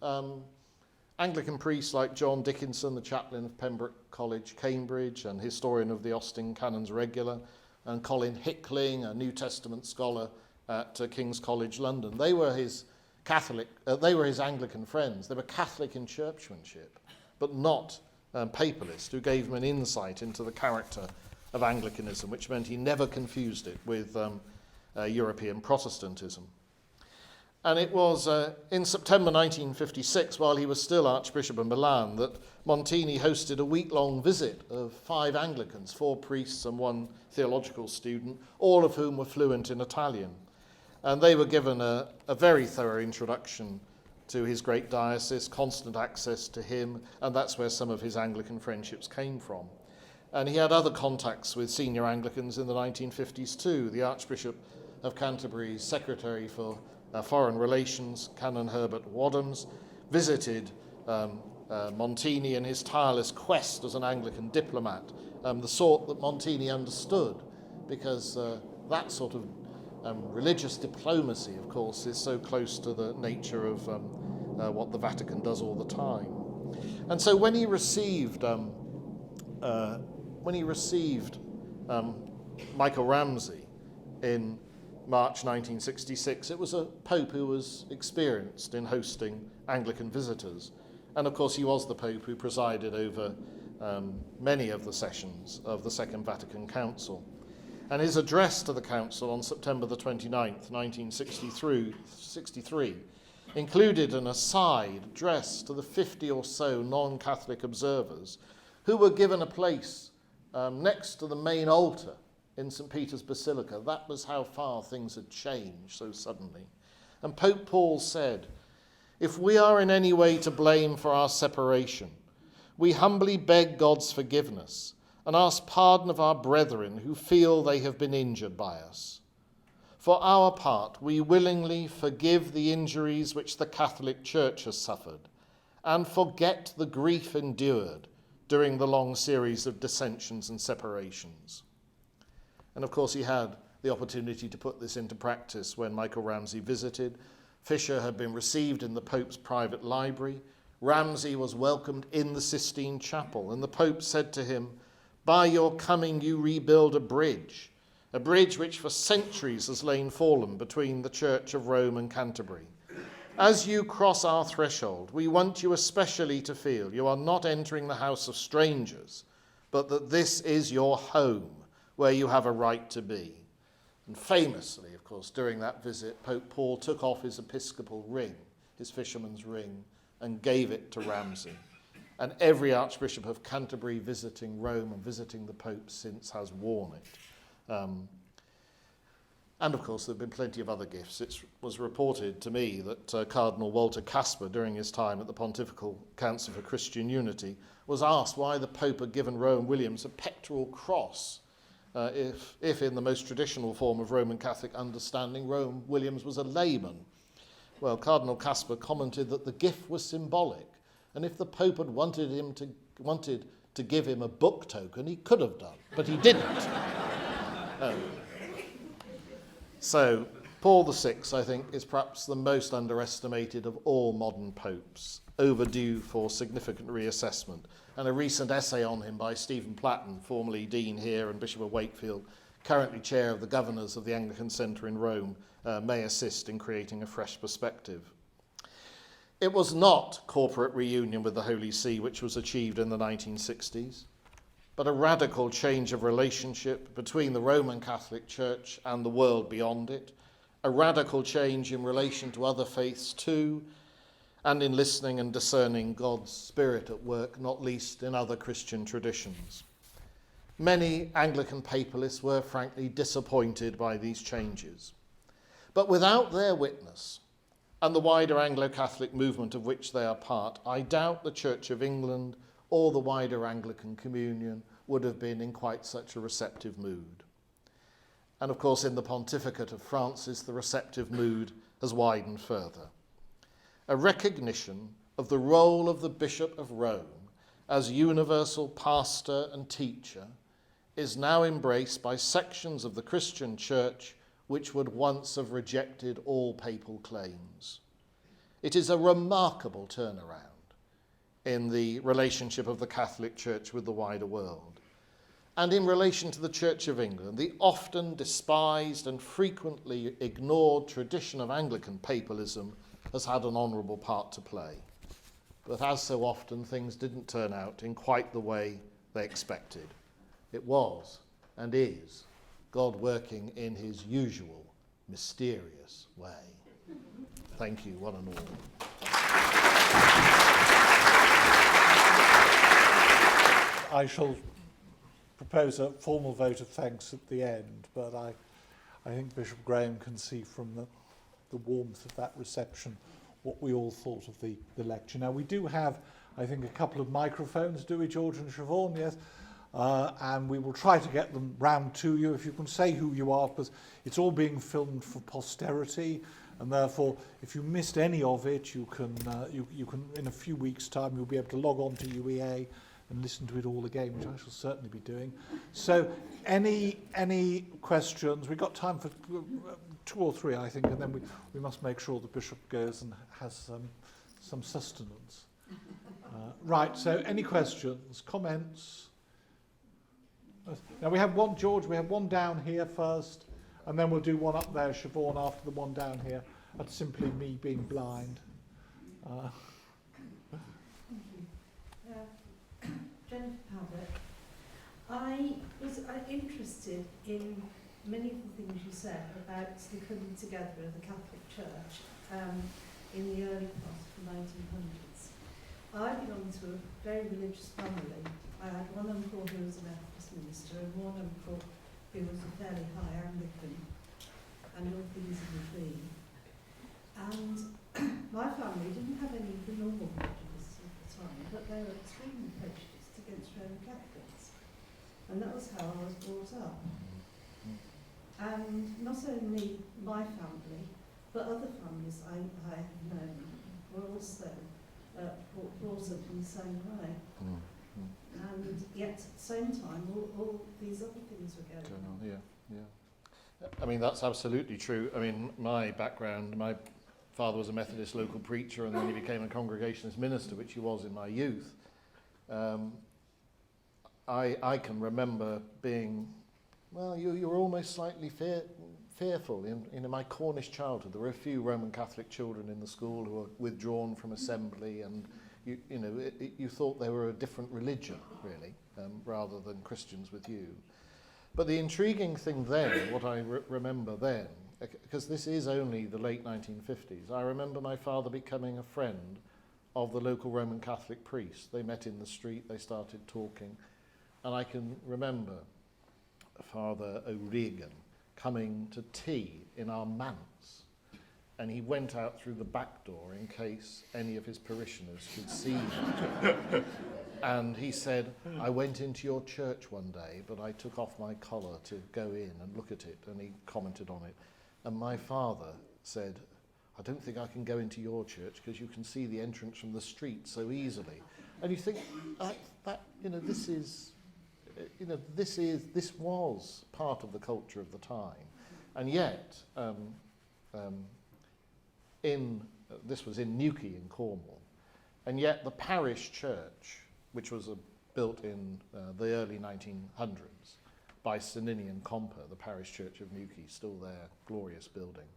Anglican priests like John Dickinson, the chaplain of Pembroke College, Cambridge, and historian of the Austin Canons Regular, and Colin Hickling, a New Testament scholar at King's College, London. They were his Anglican friends. They were Catholic in churchmanship, but not papalist, who gave him an insight into the character of Anglicanism, which meant he never confused it with European Protestantism. And it was in September 1956, while he was still Archbishop of Milan, that Montini hosted a week-long visit of 5 Anglicans, 4 priests and 1 theological student, all of whom were fluent in Italian. And they were given a very thorough introduction to his great diocese, constant access to him, and that's where some of his Anglican friendships came from. And he had other contacts with senior Anglicans in the 1950s too. The Archbishop of Canterbury's Secretary for Foreign Relations, Canon Herbert Wadhams, visited Montini in his tireless quest as an Anglican diplomat, the sort that Montini understood, because that sort of religious diplomacy, of course, is so close to the nature of what the Vatican does all the time. And so when he received Michael Ramsey in March 1966, it was a pope who was experienced in hosting Anglican visitors. And of course, he was the pope who presided over many of the sessions of the Second Vatican Council. And his address to the council on September the 29th, 1963, included an aside addressed to the 50 or so non-Catholic observers who were given a place next to the main altar in St. Peter's Basilica. That was how far things had changed so suddenly. And Pope Paul said, "If we are in any way to blame for our separation, we humbly beg God's forgiveness and ask pardon of our brethren who feel they have been injured by us. For our part, we willingly forgive the injuries which the Catholic Church has suffered and forget the grief endured during the long series of dissensions and separations." And of course, he had the opportunity to put this into practice when Michael Ramsey visited. Fisher had been received in the Pope's private library. Ramsey was welcomed in the Sistine Chapel, and the Pope said to him, "By your coming you rebuild a bridge which for centuries has lain fallen between the Church of Rome and Canterbury. As you cross our threshold, we want you especially to feel you are not entering the house of strangers, but that this is your home, where you have a right to be." And famously, of course, during that visit, Pope Paul took off his episcopal ring, his fisherman's ring, and gave it to Ramsey. And every Archbishop of Canterbury visiting Rome and visiting the Pope since has worn it. And of course, there have been plenty of other gifts. It was reported to me that Cardinal Walter Casper, during his time at the Pontifical Council for Christian Unity, was asked why the Pope had given Rowan Williams a pectoral cross, if in the most traditional form of Roman Catholic understanding, Rowan Williams was a layman. Well, Cardinal Casper commented that the gift was symbolic, and if the Pope had wanted to give him a book token, he could have done, but he didn't. So, Paul VI, I think, is perhaps the most underestimated of all modern popes, overdue for significant reassessment. And a recent essay on him by Stephen Patten, formerly Dean here and Bishop of Wakefield, currently chair of the governors of the Anglican Centre in Rome, may assist in creating a fresh perspective. It was not corporate reunion with the Holy See which was achieved in the 1960s, but a radical change of relationship between the Roman Catholic Church and the world beyond it, a radical change in relation to other faiths too, and in listening and discerning God's Spirit at work, not least in other Christian traditions. Many Anglican papalists were frankly disappointed by these changes. But without their witness and the wider Anglo-Catholic movement of which they are part, I doubt the Church of England or the wider Anglican communion would have been in quite such a receptive mood. And of course, in the pontificate of Francis, the receptive mood has widened further. A recognition of the role of the Bishop of Rome as universal pastor and teacher is now embraced by sections of the Christian Church which would once have rejected all papal claims. It is a remarkable turnaround in the relationship of the Catholic Church with the wider world. And in relation to the Church of England, the often despised and frequently ignored tradition of Anglican papalism has had an honourable part to play. But as so often, things didn't turn out in quite the way they expected. It was, and is, God working in his usual, mysterious way. Thank you, one and all. I shall propose a formal vote of thanks at the end, but I think Bishop Graham can see from the warmth of that reception what we all thought of the lecture. Now, we do have, I think, a couple of microphones, do we, George and Siobhan? Yes. And we will try to get them round to you. If you can say who you are, because it's all being filmed for posterity, and therefore, if you missed any of it, you can in a few weeks' time, you'll be able to log on to UEA and listen to it all again, which I shall certainly be doing. So, any questions? We've got time for 2 or 3, I think, and then we must make sure the Bishop goes and has some sustenance. Right, so any questions, comments? Now we have one, George, we have one down here first, and then we'll do one up there, Siobhan, after the one down here. That's simply me being blind. Jennifer Powell. I was interested in many of the things you said about the coming together of the Catholic Church in the early part of the 1900s. I belong to a very religious family. I had one uncle who was a Methodist minister and one uncle who was a fairly high Anglican, and all things in between. And my family didn't have any of the normal prejudices at the time, but they were extremely prejudiced against Roman Catholics. And that was how I was brought up. And not only my family, but other families I have known were also brought up in the same way. And yet at the same time, all these other things were going on. Yeah. I mean, that's absolutely true. I mean, my background, my father was a Methodist local preacher, and then he became a Congregationalist minister, which he was in my youth. I can remember being, well, you were almost slightly fearful. In my Cornish childhood, there were a few Roman Catholic children in the school who were withdrawn from assembly, and you thought they were a different religion, really, rather than Christians with you. But the intriguing thing then, what I remember then, because this is only the late 1950s, I remember my father becoming a friend of the local Roman Catholic priest. They met in the street, they started talking, and I can remember Father O'Regan coming to tea in our manse, and he went out through the back door in case any of his parishioners could see him. And he said, I went into your church one day, but I took off my collar to go in and look at it, and he commented on it. And my father said, I don't think I can go into your church because you can see the entrance from the street so easily. And you think, this was part of the culture of the time. And yet, this was in Newquay in Cornwall, and yet the parish church, which was built in the early 1900s by Sir Ninian Comper, the parish church of Newquay, still there, glorious building,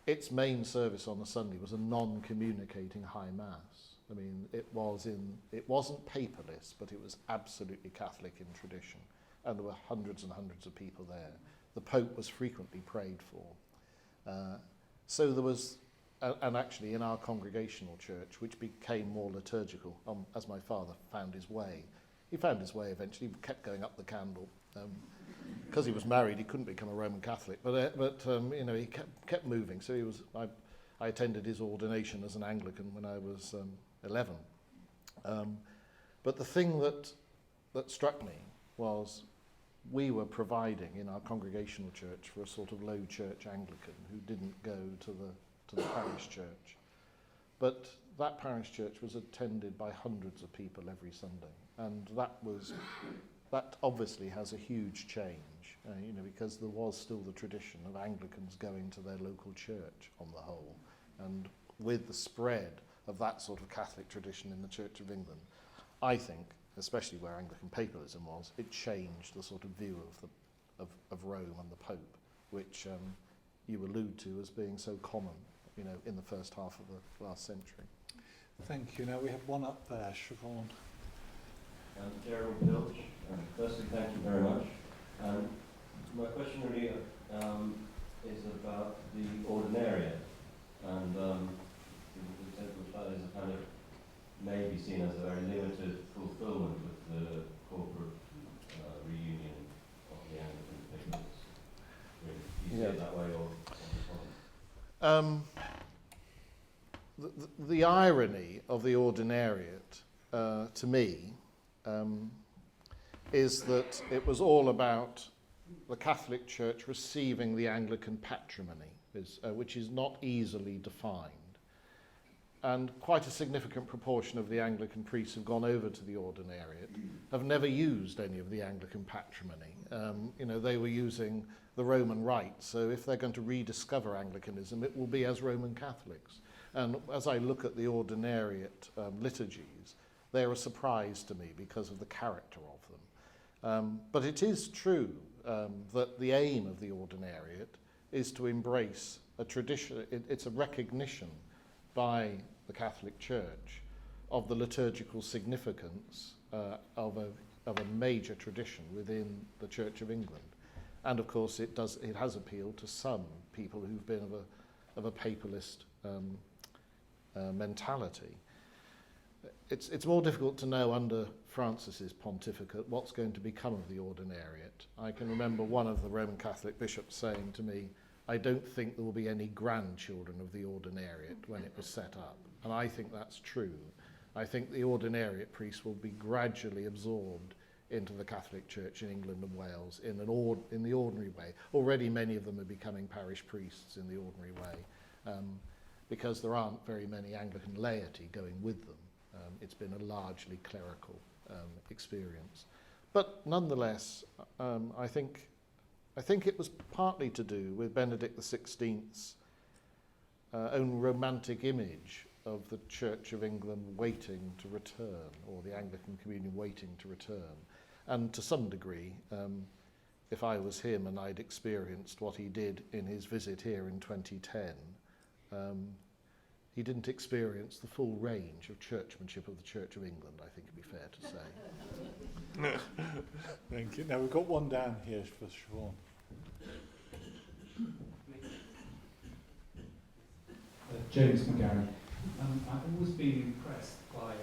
its main service on a Sunday was a non-communicating high mass. I mean, it wasn't papalist, but it was absolutely Catholic in tradition, and there were hundreds and hundreds of people there. The Pope was frequently prayed for. So there was, and actually in our congregational church, which became more liturgical, as my father found his way. He found his way eventually, he kept going up the candle. Because he was married, he couldn't become a Roman Catholic, but you know, he kept moving. So I attended his ordination as an Anglican when I was 11. But the thing that struck me was we were providing in our congregational church for a sort of low church Anglican who didn't go to the parish church. But that parish church was attended by hundreds of people every Sunday, and that obviously has a huge change, you know, because there was still the tradition of Anglicans going to their local church on the whole, and with the spread of that sort of Catholic tradition in the Church of England, I think, especially where Anglican papalism was, it changed the sort of view of Rome and the Pope, which you allude to as being so common, you know, in the first half of the last century. Thank you. Now we have one up there, Siobhan. Gerald Pilch. Firstly, thank you very much. My question really is about the ordinariate, and the temple is a kind of maybe seen as a very limited fulfilment with the corporate reunion of the Anglican papers. Do you see it that way, or? The irony of the ordinariate, to me, is that it was all about the Catholic Church receiving the Anglican patrimony, which is not easily defined. And quite a significant proportion of the Anglican priests who've gone over to the ordinariate have never used any of the Anglican patrimony. You know, they were using the Roman rite, so if they're going to rediscover Anglicanism, it will be as Roman Catholics. And as I look at the ordinariate liturgies, they're a surprise to me because of the character of them. But it is true that the aim of the ordinariate is to embrace a tradition. It's a recognition by the Catholic Church of the liturgical significance of a major tradition within the Church of England. And of course it has appealed to some people who've been of a papalist mentality. It's more difficult to know under Francis's pontificate what's going to become of the ordinariate. I can remember one of the Roman Catholic bishops saying to me, I don't think there will be any grandchildren of the ordinariate when it was set up. And I think that's true. I think the ordinariate priests will be gradually absorbed into the Catholic Church in England and Wales in the ordinary way. Already many of them are becoming parish priests in the ordinary way, because there aren't very many Anglican laity going with them. It's been a largely clerical experience. But nonetheless, I think it was partly to do with Benedict XVI's own romantic image of the Church of England waiting to return, or the Anglican Communion waiting to return. And to some degree, if I was him and I'd experienced what he did in his visit here in 2010, he didn't experience the full range of churchmanship of the Church of England, I think it'd be fair to say. Thank you. Now we've got one down here for Siobhan. James McGarry. I've always been impressed by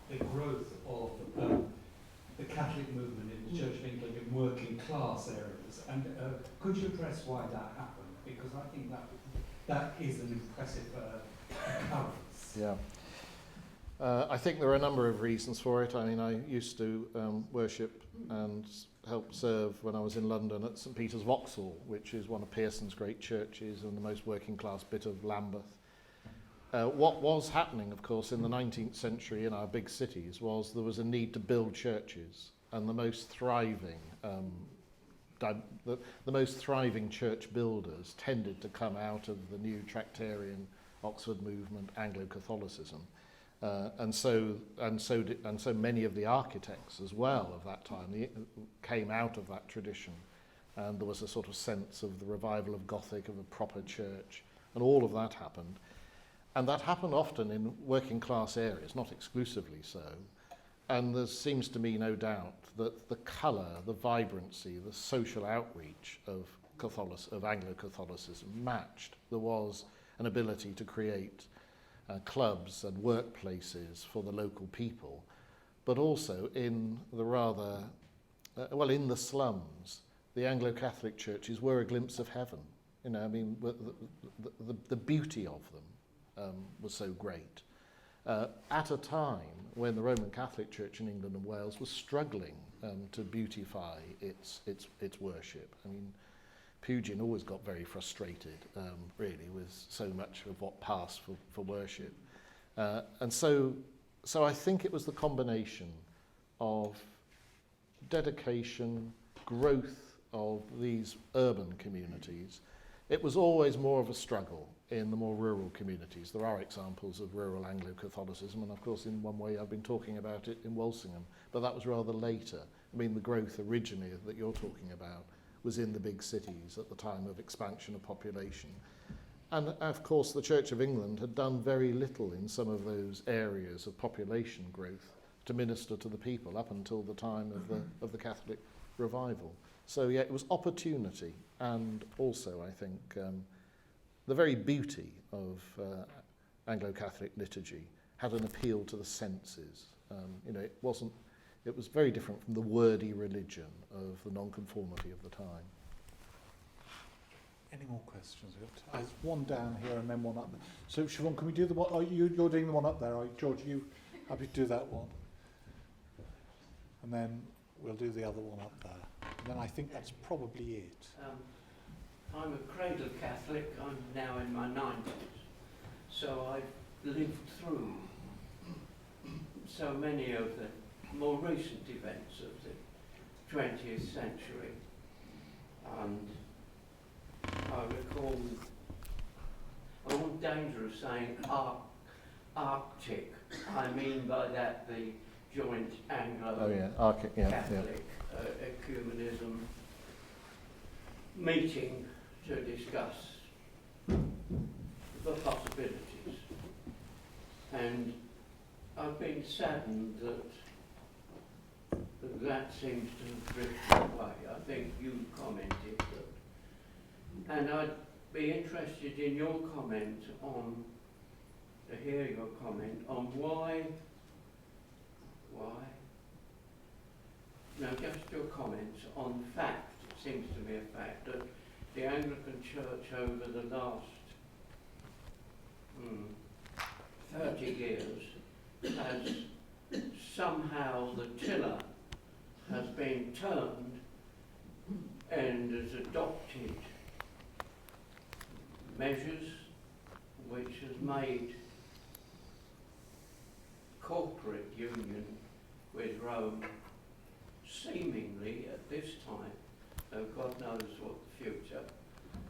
the growth of the Catholic movement in the Church of England in working class areas. And could you address why that happened? Because I think that is an impressive occurrence. Yeah. I think there are a number of reasons for it. I mean, I used to worship and help serve when I was in London at St Peter's Vauxhall, which is one of Pearson's great churches and the most working class bit of Lambeth. What was happening, of course, in the 19th century in our big cities was there was a need to build churches, and the most thriving the most thriving church builders tended to come out of the new Tractarian Oxford movement, Anglo-Catholicism. And so many of the architects as well of that time came out of that tradition, and there was a sort of sense of the revival of Gothic, of a proper church, and all of that happened. And that happened often in working class areas, not exclusively so. And there seems to me no doubt that the colour, the vibrancy, the social outreach of Anglo-Catholicism matched. There was an ability to create clubs and workplaces for the local people, but also in the rather, in the slums, the Anglo-Catholic churches were a glimpse of heaven. You know, I mean, the beauty of them was so great. At a time when the Roman Catholic Church in England and Wales was struggling to beautify its worship. I mean, Pugin always got very frustrated, really, with so much of what passed for worship. And so I think it was the combination of dedication, growth of these urban communities. It was always more of a struggle in the more rural communities. There are examples of rural Anglo-Catholicism, and of course in one way I've been talking about it in Walsingham, but that was rather later. I mean, the growth originally that you're talking about was in the big cities at the time of expansion of population. And of course the Church of England had done very little in some of those areas of population growth to minister to the people up until the time of the Catholic revival. So yeah, it was opportunity, and also I think the very beauty of Anglo-Catholic liturgy had an appeal to the senses. You know, it was very different from the wordy religion of the nonconformity of the time. Any more questions? There's one down here and then one up there. So Siobhan, can we do the one? Oh, you're doing the one up there, are you? George, are you happy to do that one? And then we'll do the other one up there. And then I think that's probably it. I'm a cradle Catholic. I'm now in my 90s. So I've lived through so many of the more recent events of the 20th century. And I recall, I'm in danger of saying Arctic. I mean by that the joint Anglo-Catholic ecumenism meeting to discuss the possibilities. And I've been saddened that seems to have drifted away. I think you commented that. And I'd be interested in your comment on, to hear your comment on why, no, just your comments on fact, it seems to be a fact, that the Anglican Church over the last 30 years has somehow, the tiller has been turned and has adopted measures which has made corporate union with Rome seemingly at this time, though God knows what the future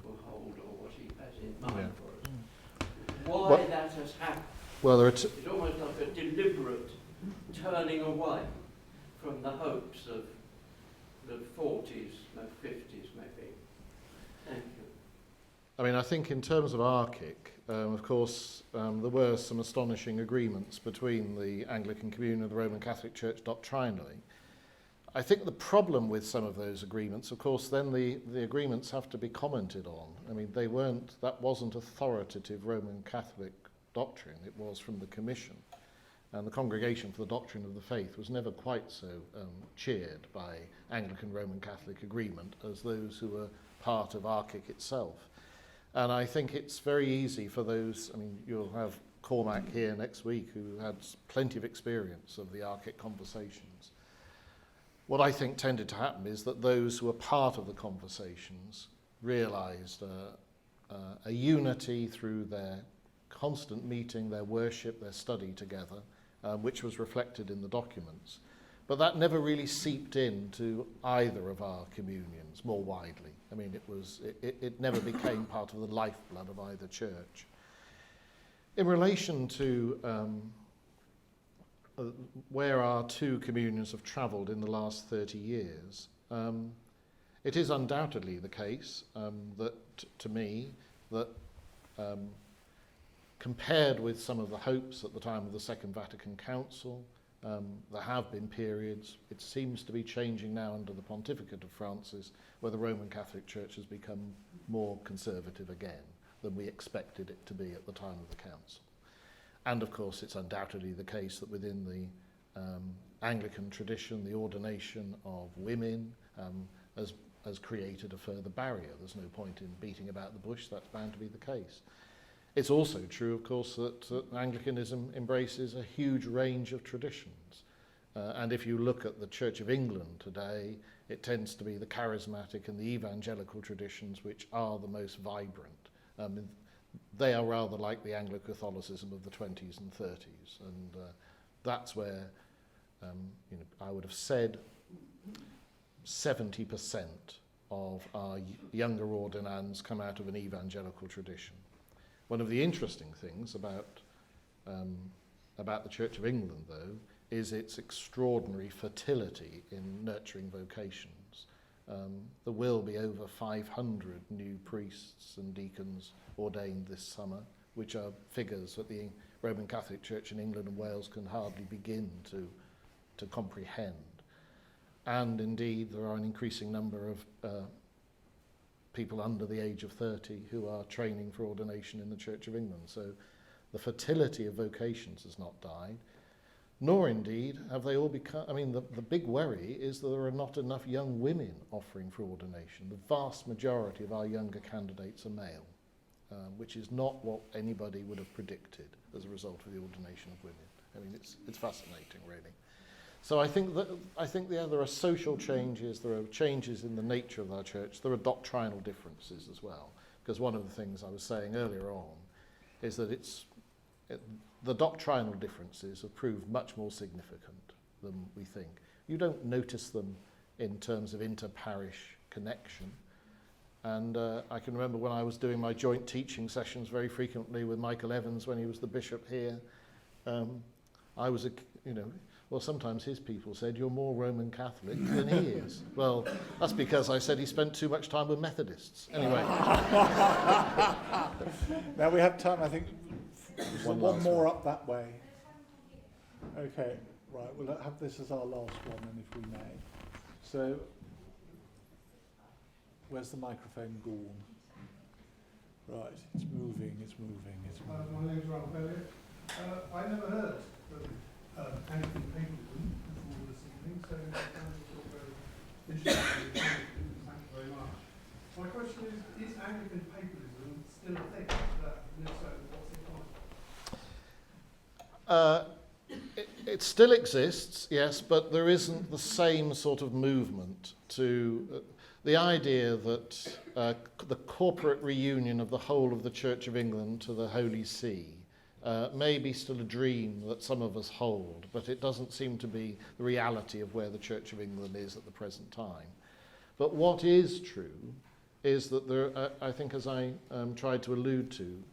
will hold or what he has in mind for us. Why that has happened? Well, it's almost like a deliberate turning away from the hopes of the 40s, no 50s maybe. Thank you. I mean, I think in terms of Archic, of course, there were some astonishing agreements between the Anglican Communion and the Roman Catholic Church doctrinally. I think the problem with some of those agreements, of course, then the agreements have to be commented on. I mean, that wasn't authoritative Roman Catholic doctrine, it was from the Commission. And the Congregation for the Doctrine of the Faith was never quite so cheered by Anglican Roman Catholic agreement as those who were part of Archic itself. And I think it's very easy for those, I mean, you'll have Cormac here next week who had plenty of experience of the Archic conversations. What I think tended to happen is that those who were part of the conversations realised a unity through their constant meeting, their worship, their study together, which was reflected in the documents. But that never really seeped into either of our communions more widely. I mean, it never became part of the lifeblood of either church. In relation to where our two communions have travelled in the last 30 years, it is undoubtedly the case that, to me, that compared with some of the hopes at the time of the Second Vatican Council, there have been periods, it seems to be changing now under the pontificate of Francis, where the Roman Catholic Church has become more conservative again than we expected it to be at the time of the Council. And of course, it's undoubtedly the case that within the Anglican tradition, the ordination of women has created a further barrier. There's no point in beating about the bush, that's bound to be the case. It's also true, of course, that Anglicanism embraces a huge range of traditions. And if you look at the Church of England today, it tends to be the charismatic and the evangelical traditions which are the most vibrant. They are rather like the Anglo-Catholicism of the 20s and 30s. And that's where, I would have said 70% of our younger ordinands come out of an evangelical tradition. One of the interesting things about the Church of England, though, is its extraordinary fertility in nurturing vocations. There will be over 500 new priests and deacons ordained this summer, which are figures that the Roman Catholic Church in England and Wales can hardly begin to comprehend. And indeed, there are an increasing number of people under the age of 30 who are training for ordination in the Church of England. So the fertility of vocations has not died, nor indeed have they all become, I mean, the big worry is that there are not enough young women offering for ordination. The vast majority of our younger candidates are male, which is not what anybody would have predicted as a result of the ordination of women. I mean, it's fascinating, really. So I think there are social changes, there are changes in the nature of our church, there are doctrinal differences as well. Because one of the things I was saying earlier on is that the doctrinal differences have proved much more significant than we think. You don't notice them in terms of inter-parish connection. And I can remember when I was doing my joint teaching sessions very frequently with Michael Evans when he was the bishop here, I was, well, sometimes his people said, you're more Roman Catholic than he is. Well, that's because I said he spent too much time with Methodists. Anyway. Now we have time, I think, one more up that way. Okay, right, we'll have this as our last one then, if we may. So, where's the microphone gone? Right, it's moving. My name's Elliot. I never heard of Anglican papalism before this evening, so I found it very interesting. Thank you very much. My question is Anglican papalism still a thing? If so, what's it like? It still exists, yes, but there isn't the same sort of movement to the idea that the corporate reunion of the whole of the Church of England to the Holy See may be still a dream that some of us hold, but it doesn't seem to be the reality of where the Church of England is at the present time. But what is true is that there, I think, as I tried to allude to,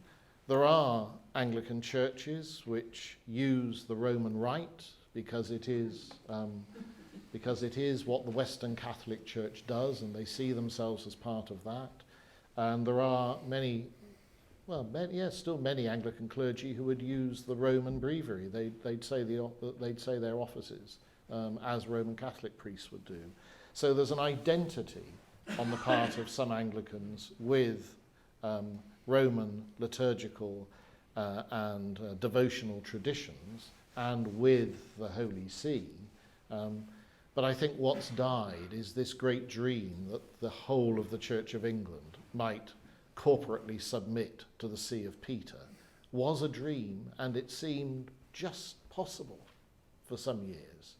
there are Anglican churches which use the Roman Rite because it is what the Western Catholic Church does, and they see themselves as part of that. And there are still many Anglican clergy who would use the Roman breviary. They'd say their offices as Roman Catholic priests would do. So there's an identity on the part of some Anglicans with Roman liturgical and devotional traditions and with the Holy See. But I think what's died is this great dream that the whole of the Church of England might corporately submit to the See of Peter was a dream, and it seemed just possible for some years.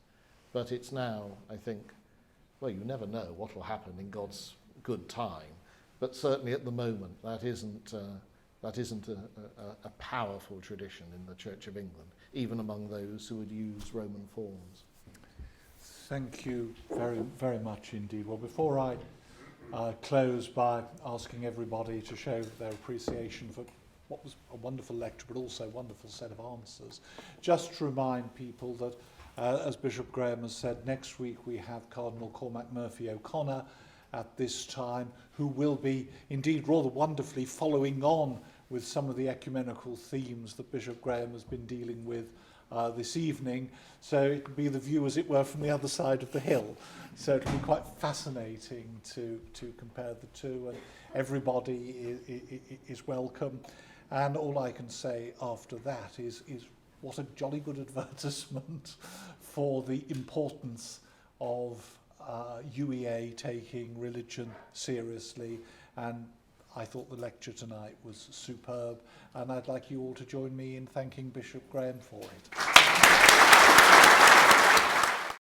But it's now, I think, well, you never know what will happen in God's good time, but certainly at the moment that isn't a powerful tradition in the Church of England, even among those who would use Roman forms. Thank you very, very much indeed. Well, before I close by asking everybody to show their appreciation for what was a wonderful lecture, but also a wonderful set of answers, just to remind people that, as Bishop Graham has said, next week we have Cardinal Cormac Murphy O'Connor at this time, who will be indeed rather wonderfully following on with some of the ecumenical themes that Bishop Graham has been dealing with this evening. So it will be the view, as it were, from the other side of the hill. So it will be quite fascinating to compare the two, and everybody is welcome. And all I can say after that is what a jolly good advertisement for the importance of UEA taking religion seriously. And I thought the lecture tonight was superb, and I'd like you all to join me in thanking Bishop Graham for it.